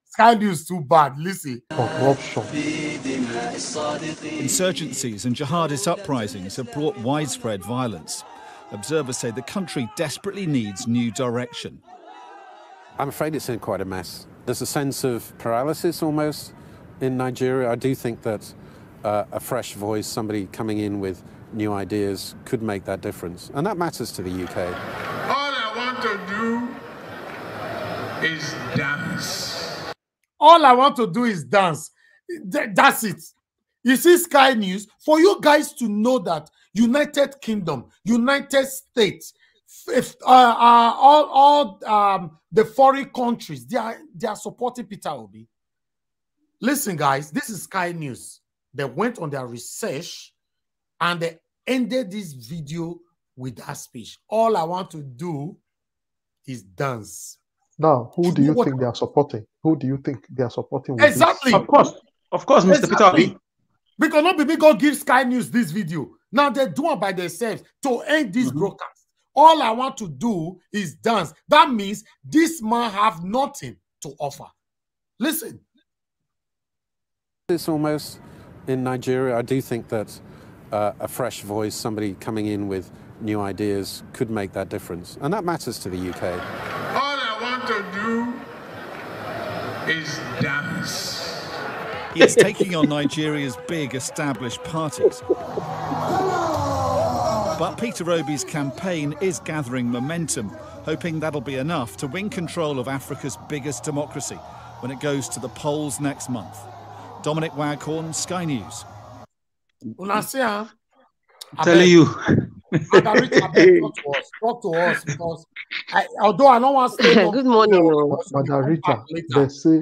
Sky News too bad. Listen. Corruption. Insurgencies and jihadist uprisings have brought widespread violence. Observers say the country desperately needs new direction. I'm afraid it's in quite a mess. There's a sense of paralysis almost in Nigeria. I do think that a fresh voice, somebody coming in with new ideas, could make that difference. And that matters to the UK. All I want to do is dance. All I want to do is dance. That's it. You see Sky News, for you guys to know that United Kingdom, United States, all the foreign countries, they are supporting Peter Obi. Listen, guys, this is Sky News. They went on their research and they ended this video with that speech. All I want to do is dance. Now, who do you think they are supporting? Who do you think they are supporting with Exactly. this? Of course, Mr. Peter Obi. Because not people go give Sky News this video. Now they do it by themselves to end this broadcast. All I want to do is dance. That means this man have nothing to offer. Listen. It's almost in Nigeria. I do think that a fresh voice, somebody coming in with new ideas, could make that difference. And that matters to the UK. All I want to do is dance. He's taking on Nigeria's big established parties. But Peter Obi's campaign is gathering momentum, hoping that'll be enough to win control of Africa's biggest democracy when it goes to the polls next month. Dominic Waghorn, Sky News. I'm telling you. Talk to us because although I don't want to stay long. Good morning. Madarita, they say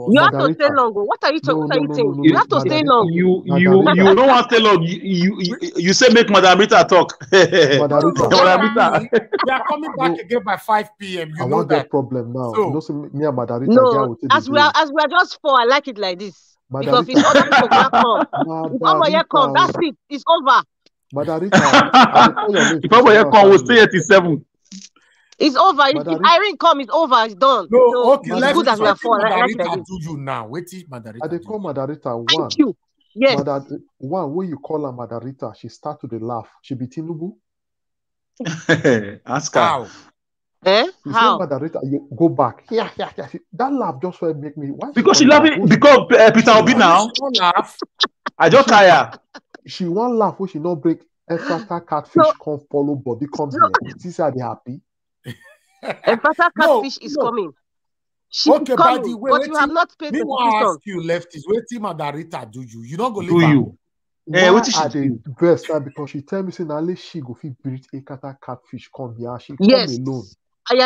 you have to stay long. What are you talking? What are you saying? You have to stay long. You don't want to stay long. You say make Madarita talk. Madarita. We are coming back again by 5 p.m. You I know want that problem now. So, you know, so me and Madarita. No, as we are just four, I like it like this. Because if other people can't come, if Omoye come, that's it. It's over. Madarita, if Omoye come, we'll stay 87. It's over. If Irene come, it's over. It's done. No, so okay. It's good as we are four. Madarita do you now. Wait till Madarita. I call Madarita one. Thank you. Yes. One when you call her Madarita, she start to laugh. She be Tinubu. Ask her. How? You How? say Madarita, you go back. Yeah. That laugh just will make me. Why because she laughing because Peter Obi now. Laugh. I just tire. She won't laugh when she not break. Efrata catfish come follow body come here. This are they happy. Efrata catfish is coming. She's okay, coming, by the way, but you have not paid the ask you lefties. Wait till Madarita do you? You don't go do leave you? Why are they best? Because she tell me say now she go fit breed Ekata catfish come here. She come alone.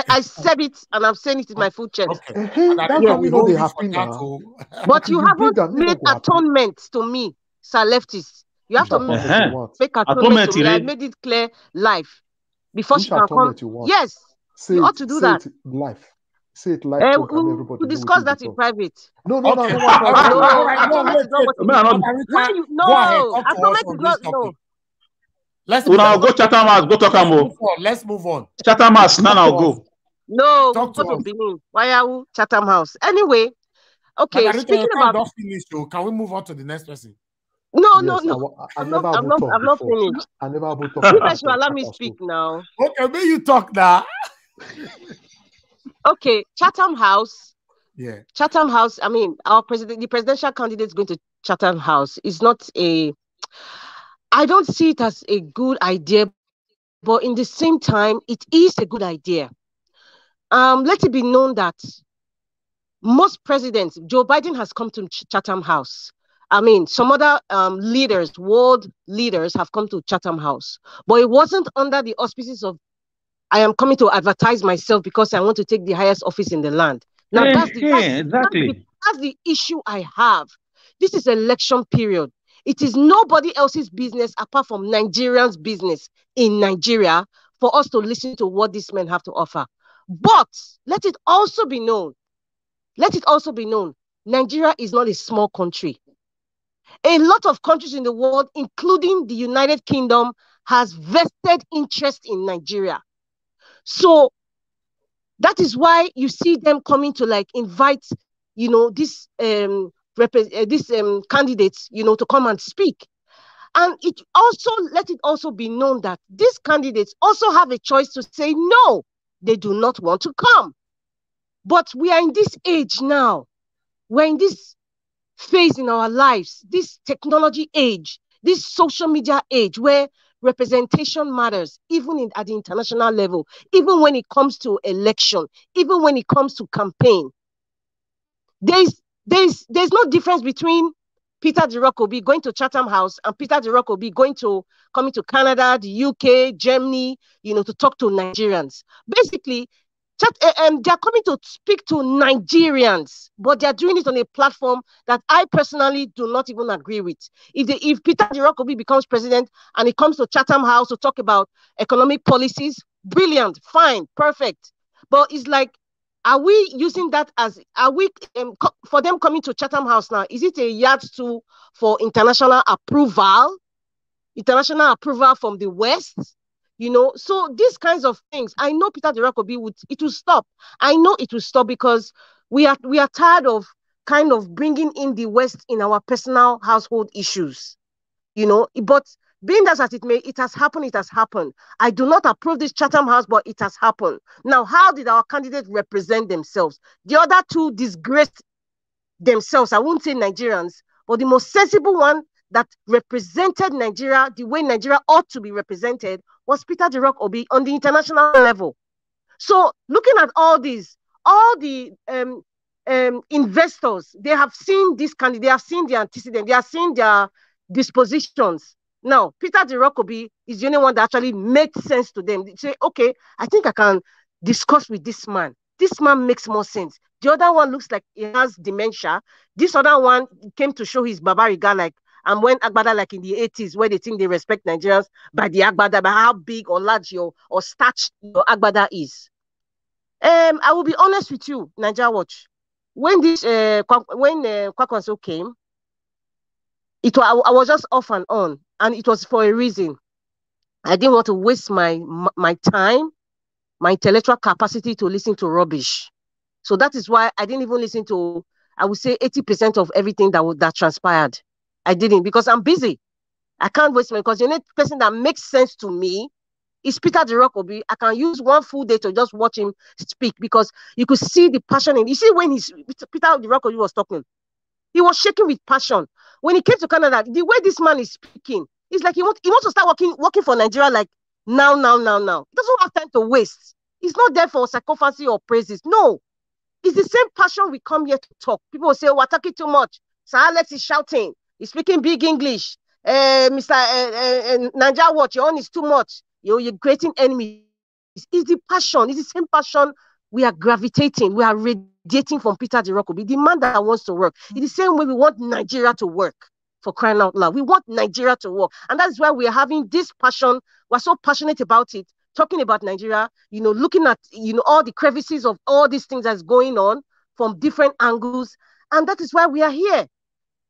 I said it and I'm saying it in my full chest. Okay. That's how we know they happy now. But you haven't made atonement to me, sir leftists. You have to make atonement to me. I made it clear live before she can come. Yes, you ought to do that. Live. Say it live. We'll discuss that in private. No. No, atonement is not. No. Let's go Chatham House. Go talk about. Let's move on. Chatham House. Now I'll go. No, go to Benin. Why are we Chatham House? Anyway, okay. Speaking about. Can we move on to the next person? No. I'm not finished. I never will talk. You guys should allow me speak now. Okay, may you talk now. Okay, Chatham House. Yeah. Chatham House. I mean, the presidential candidate is going to Chatham House. It's not a. I don't see it as a good idea, but in the same time, it is a good idea. Let it be known that most presidents, Joe Biden has come to Chatham House. I mean, some other leaders, world leaders have come to Chatham House, but it wasn't under the auspices of, I am coming to advertise myself because I want to take the highest office in the land. Now, that's the issue I have. This is election period. It is nobody else's business apart from Nigerians' business in Nigeria for us to listen to what these men have to offer. But let it also be known, Nigeria is not a small country. A lot of countries in the world, including the United Kingdom, has vested interest in Nigeria. So that is why you see them coming to invite, these candidates, to come and speak. And let it also be known that these candidates also have a choice to say no, they do not want to come. But we are in this age now. We're in this phase in our lives, this technology age, this social media age where representation matters, even at the international level, even when it comes to election, even when it comes to campaign. There's no difference between Peter Obi going to Chatham House and Peter Obi coming to Canada, the UK, Germany, to talk to Nigerians. Basically, They are coming to speak to Nigerians, but they are doing it on a platform that I personally do not even agree with. If Peter Obi becomes president and he comes to Chatham House to talk about economic policies, brilliant, fine, perfect. But it's like, are we using that as, for them coming to Chatham House now, is it a yardstick for international approval from the West? So these kinds of things, I know Peter Obi it will stop. I know it will stop because we are tired of kind of bringing in the West in our personal household issues, but being that as it may, it has happened. I do not approve this Chatham House, but it has happened. Now, how did our candidates represent themselves? The other two disgraced themselves. I won't say Nigerians, but the most sensible one that represented Nigeria the way Nigeria ought to be represented was Peter Obi on the international level. So looking at all these, all the investors, they have seen this candidate, they have seen their antecedent, they have seen their dispositions. Now, Peter Obi is the only one that actually made sense to them. They say, okay, I think I can discuss with this man. This man makes more sense. The other one looks like he has dementia. This other one came to show his Babariga, like, and when Agbada, like in the 80s, where they think they respect Nigerians by the Agbada, by how big or large or starched your Agbada is. I will be honest with you, Nigeria Watch. When this Kwankwaso came, I was just off and on, and it was for a reason. I didn't want to waste my time, my intellectual capacity to listen to rubbish. So that is why I didn't even listen to, I would say 80% of everything that transpired. I didn't, because I'm busy. I can't waste my, because the only person that makes sense to me is Peter Obi. I can use one full day to just watch him speak, because you could see the passion in. You see, when Peter Obi was talking, he was shaking with passion. When he came to Canada, the way this man is speaking, it's like he wants to start working for Nigeria, like now. He doesn't have time to waste. He's not there for sycophancy or praises. No. It's the same passion we come here to talk. People will say, we're talking too much. Sir Alex is shouting. He's speaking big English. Mr. Nigeria Watch, your own is too much. You're creating enemies. It's the passion. It's the same passion we are gravitating. We are radiating from Peter Obi, the man that wants to work. It's the same way we want Nigeria to work, for crying out loud. We want Nigeria to work. And that's why we are having this passion. We're so passionate about it. Talking about Nigeria, looking at, all the crevices of all these things that's going on from different angles. And that is why we are here.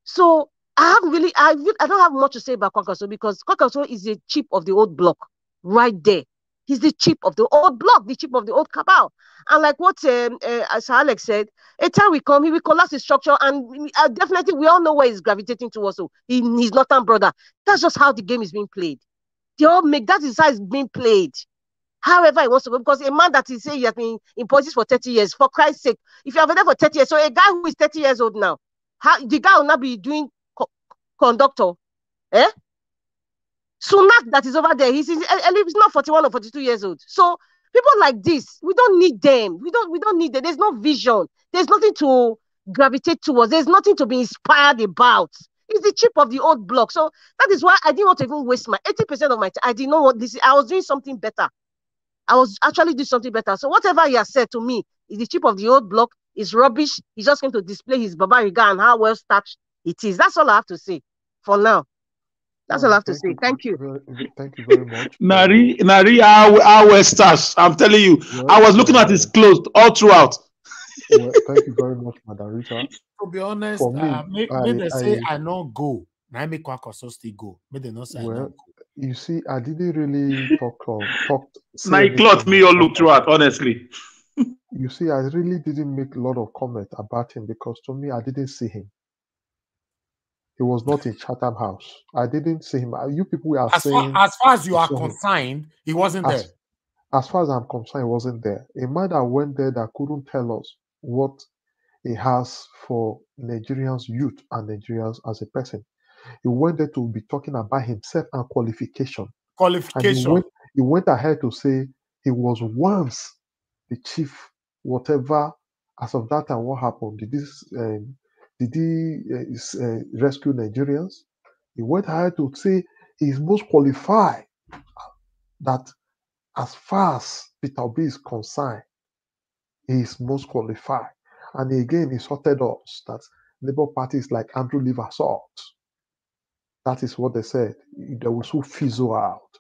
So I don't have much to say about Kwankwaso, because Kwankwaso is the chief of the old block right there. He's the chief of the old block, the chief of the old cabal. And like what Sir Alex said, a time will come, he will collapse his structure, and definitely we all know where he's gravitating towards. So he's northern brother. That's just how the game is being played. That is how it's being played. However he wants to go, because a man that is saying he has been in politics for 30 years, for Christ's sake, if you have been there for 30 years, so a guy who is 30 years old now, the guy will not be doing conductor, Sunak that is over there, he's not 41 or 42 years old. So people like this, we don't need them. We don't need them. There's no vision. There's nothing to gravitate towards. There's nothing to be inspired about. It's the chip of the old block. So that is why I didn't want to even waste my 80% of my time. I didn't know what this. I was doing something better. I was actually doing something better. So whatever he has said to me is the chip of the old block, is rubbish. He's just going to display his Babariga and how well starched it is. That's all I have to say for now. That's all I have to say. Thank you. Thank you very much. Nari, our well starched. I'm telling you, I was looking at his clothes all throughout. Well, thank you very much, Madam Rita. To be honest, For me, may they say I not go. Now I make Kwankwaso still go. May they not say I not go. You see, I didn't really talk. Now he cloth me all look throughout, honestly. You see, I really didn't make a lot of comment about him, because to me, I didn't see him. He was not in Chatham House. I didn't see him. You people are saying... As far as you are concerned, he wasn't there. As far as I'm concerned, he wasn't there. A man that went there that couldn't tell us what he has for Nigerians youth and Nigerians as a person. He went there to be talking about himself and qualification. And he went ahead to say he was once the chief, whatever. As of that time, what happened? Did he rescue Nigerians? He went ahead to say he's most qualified, that as far as Peter Obi is concerned, He is most qualified. And again, he sorted us that Labour Party is like Andrew liver salt. That is what they said. They will soon fizzle out.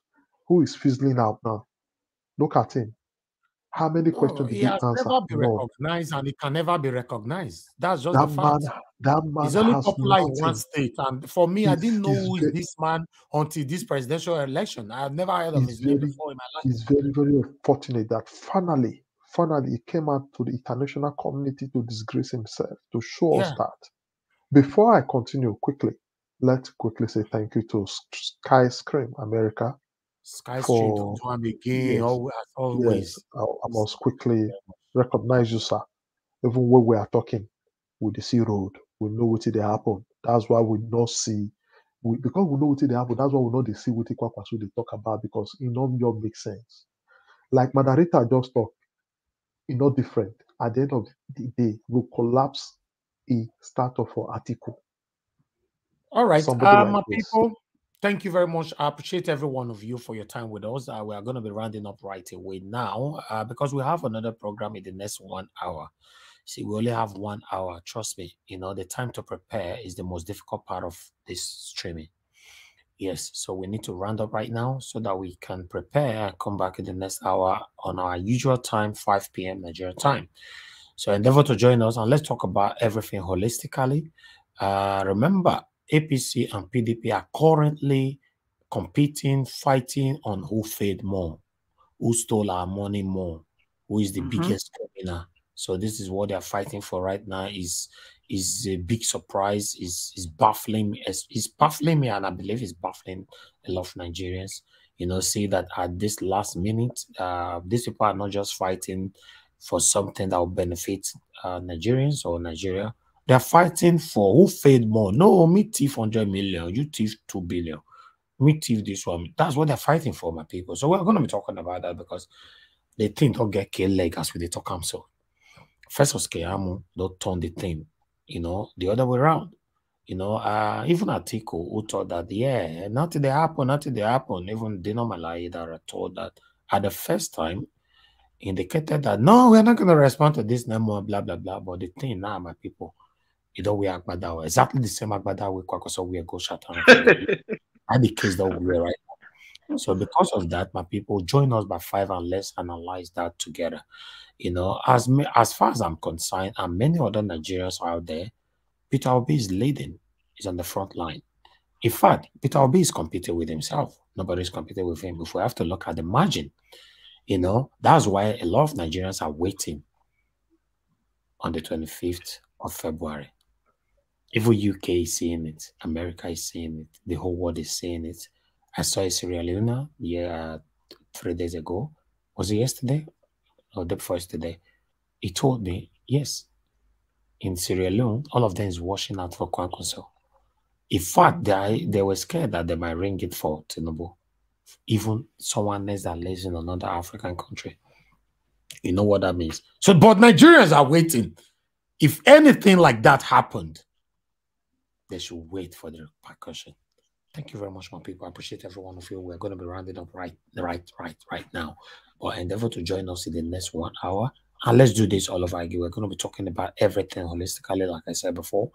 Who is fizzling out now? Look at him. How many No, questions did he he has answer? never been None. recognized and he can never be recognized. That's just the That man, fact. that man He's only has popular in one nothing. state. And for me, I didn't know who is Very, this man until this presidential election. I've never heard of his name before in my life. he's very, very fortunate that finally he came out to the international community to disgrace himself, to show us Yeah. that. Before I continue quickly, let's quickly say thank you to Skyscream America Skystream to for, join again, yes, always. yes, I must quickly recognize you, sir. Even when we are talking with the sea road, we know what they happen. That's why we not see, because we know what they happen, that's why we know they see what Kwankwaso they talk about, because it not make sense. Like Madarita just talked, it's not different. At the end of the day, we collapse a startup for article. All right, Somebody like my this. people, thank you very much. I appreciate every one of you for your time with us. We are going to be rounding up right away now because we have another program in the next 1 hour. See, we only have 1 hour. Trust me, the time to prepare is the most difficult part of this streaming. Yes, so we need to round up right now so that we can prepare and come back in the next hour on our usual time, 5 p.m. Nigeria time. So endeavor to join us and let's talk about everything holistically. Remember, APC and PDP are currently competing, fighting on who failed more, who stole our money more, who is the biggest criminal. So this is what they are fighting for right now. Is a big surprise. Is baffling me. It's baffling me, and I believe it's baffling a lot of Nigerians. See that at this last minute, these people are not just fighting for something that will benefit Nigerians or Nigeria. They're fighting for who paid more. No, me thief 100 million, you thief 2 billion. Me thief this one. That's what they're fighting for, my people. So we're going to be talking about that because they think they'll get killed like as we they talk. So first of all, don't turn the thing, the other way around. Even Atiku who thought that, yeah, nothing they happen. Even Dino Malai that are told that at the first time indicated that no, we're not going to respond to this no more, blah, blah, blah. But the thing now, my people, we Agbada, exactly the same Agbada we Kwankwaso we go Chatham. And the case that we're right now. So because of that, my people, join us by 5 and let's analyze that together. As far as I'm concerned, and many other Nigerians out there, Peter Obi is leading, is on the front line. In fact, Peter Obi is competing with himself. Nobody's competing with him. If we have to look at the margin, that's why a lot of Nigerians are waiting on the 25th of February. Even UK is seeing it. America is seeing it. The whole world is seeing it. I saw a Sierra Leone 3 days ago. Was it yesterday? Or the first day? He told me, yes, in Sierra Leone, all of them is washing out for Kwankwaso. In fact, they were scared that they might ring it for Tinubu. Even someone else that lives in another African country. You know what that means? So, but Nigerians are waiting. If anything like that happened, they should wait for the repercussion. Thank you very much, my people. I appreciate every one of you. We're going to be rounding up right now. But endeavor to join us in the next 1 hour. And let's do this all over again. We're going to be talking about everything holistically, like I said before.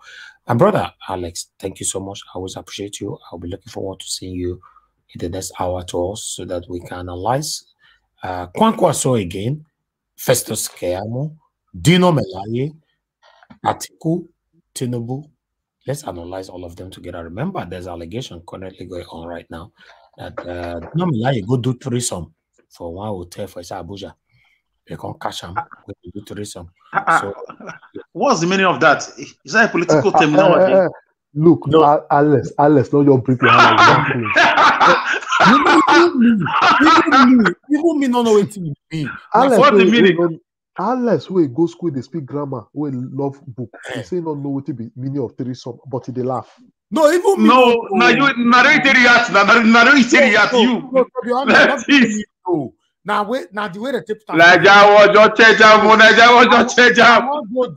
And brother Alex, thank you so much. I always appreciate you. I'll be looking forward to seeing you in the next hour to us so that we can analyze Kwankwaso again, Festus Keyamo, Dino Melaye, Atiku, Tinubu. Let's analyze all of them together. Remember, there's allegation currently going on right now that Dino Melaye go do threesome for one hotel for Abuja. They can cash him when you do tourism. So, what's the meaning of that? Is that a political terminology? Look, no. Alice, not your brief your hand. Even me don't know what it means. What's the meaning? Unless we go school, they speak grammar, we love book. They say not know what the meaning of threesome, but they laugh. No, even me. No, you narrate you. Now wait, now the way the tip. I want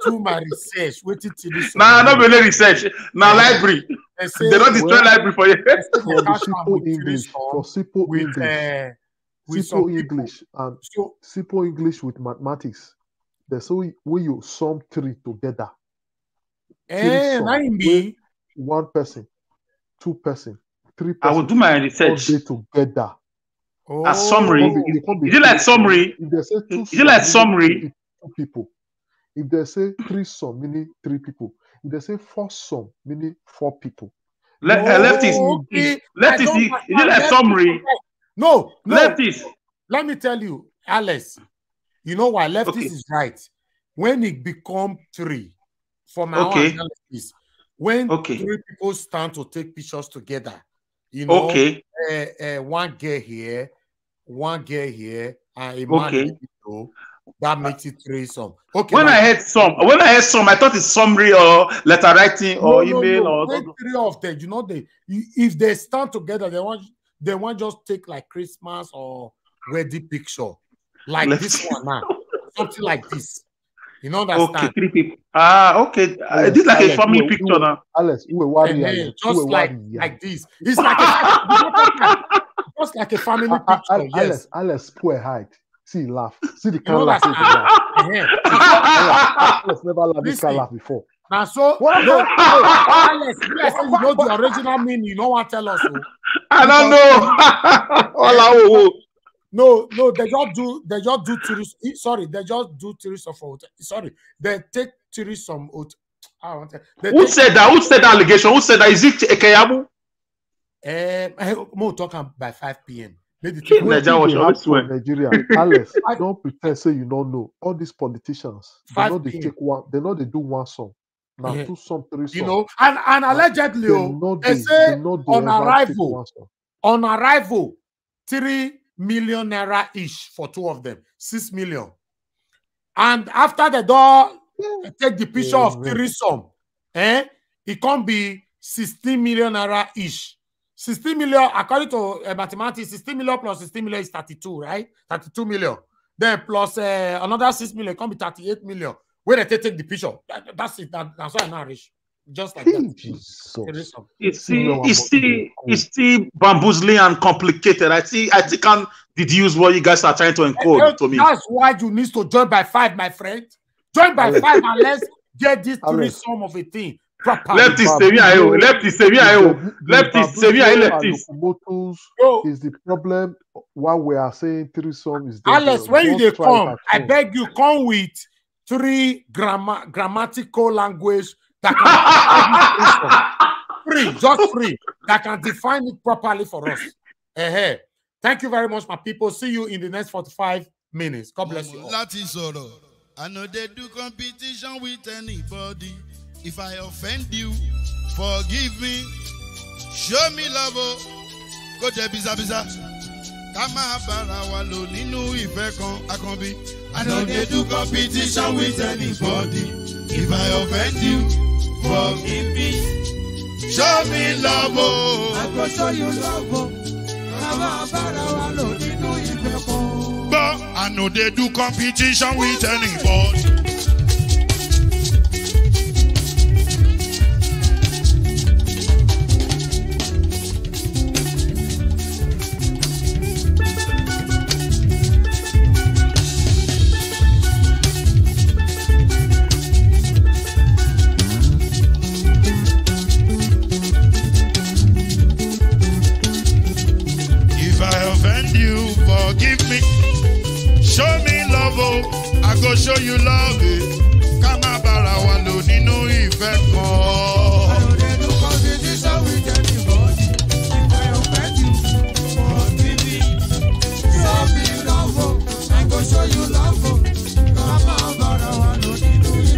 to do my research. Wait till this. Nah, not really research. Now library. They don't destroy library for you. For simple English and simple English with mathematics. There's so when you sum 3 together. One person, 2 person, 3 person. I will do my research. Together. A summary. Is it like summary? If they say 2 is it like summary? 2 people. If they say 3 sum, meaning 3 people. If they say 4 sum, meaning 4 people. Leftist. Is it like summary? No. Leftist. Let me tell you, Alice. You know why leftist is right. When it become 3, for my own analysis, when 3 people stand to take pictures together, you know, one girl here, and a man in the middle, that makes it 3 some. When I heard some, I thought it's summary or letter writing or email or when 3 of them, you know, if they stand together, they want just take like Christmas or wedding picture, like this one now, something like this. You know that? Okay, 3 people. This is like a family picture now. Alice, just like this. It's like just like a family picture. Yes. Alice, poor height. See, laugh. See the kind of laugh. Alice never laughed this kind of laugh before. Now, so Alice, you know the original meaning. You know what? Tell us. I don't know. No, they just do tourist. Sorry, they just do tourist of hotel. Sorry, they take tourist some hotel. Who said that? Who said that allegation? Who said that? Is it Ekeyabu? More talking by 5 p.m. Nigeria. Alice, don't pretend say you don't know. All these politicians, they know they take one. They know they do 1 sum. Now 2 sum, 3 sum. You know, and allegedly, they say on arrival, 3 million naira each for 2 of them, 6 million. And after the door, take the picture of 3 sum, it can't be 16 million naira each. 16 million, according to mathematics, 16 million plus 16 million is 32, right? 32 million. Then plus another 6 million, it can be 38 million. When they take the picture, that's it. That's why I'm not rich. Just like that. It's still bamboozling and complicated. I can't deduce what you guys are trying to encode to me. That's why you need to join by 5, my friend. Join by 5 and let's get this 3 sum of a thing. Leftist. Is the problem why we are saying 3 sum is Alice, when you come, I beg you, come with 3 grammatical language that can free, that can define it properly for us. Thank you very much, my people. See you in the next 45 minutes. God bless you all. I know they do competition with anybody. If I offend you, forgive me. Show me love. Go to biza. Kama bara walo ninu ife kon akonbi. I know they do competition with anybody. If I offend you, forgive me. Show me love. I go show you love. Kama bara walo ninu ife kon. But I know they do competition with anybody. Forgive me, show me love, I go show you love. Kama bara walo ninu ife kan. I know they do competition with anybody. If I offend you, forgive me. Show me love, I go show you love. Kama bara walo ninu ife kan.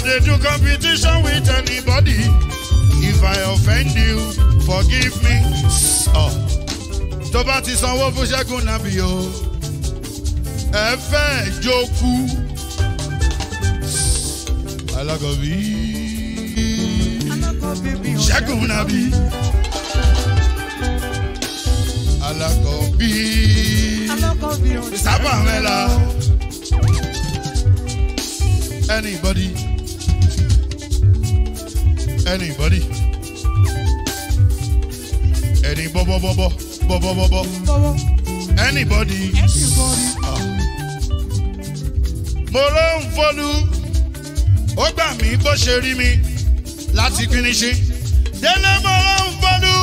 They do competition with anybody. If I offend you, forgive me. Tó bá ti sanwó fún Ṣẹ́gun nàbí o. Ẹ fẹ́ jókòó. Alagobi. Ṣẹ́gun Nabi. Alagobi. Mr. Pamela. Anybody? Anybody? Any bobo. Anybody? Mo ló ń fọlú, ó gbà mí bó ṣe rí mi láti finishi. Délé mo ló ń fọlú.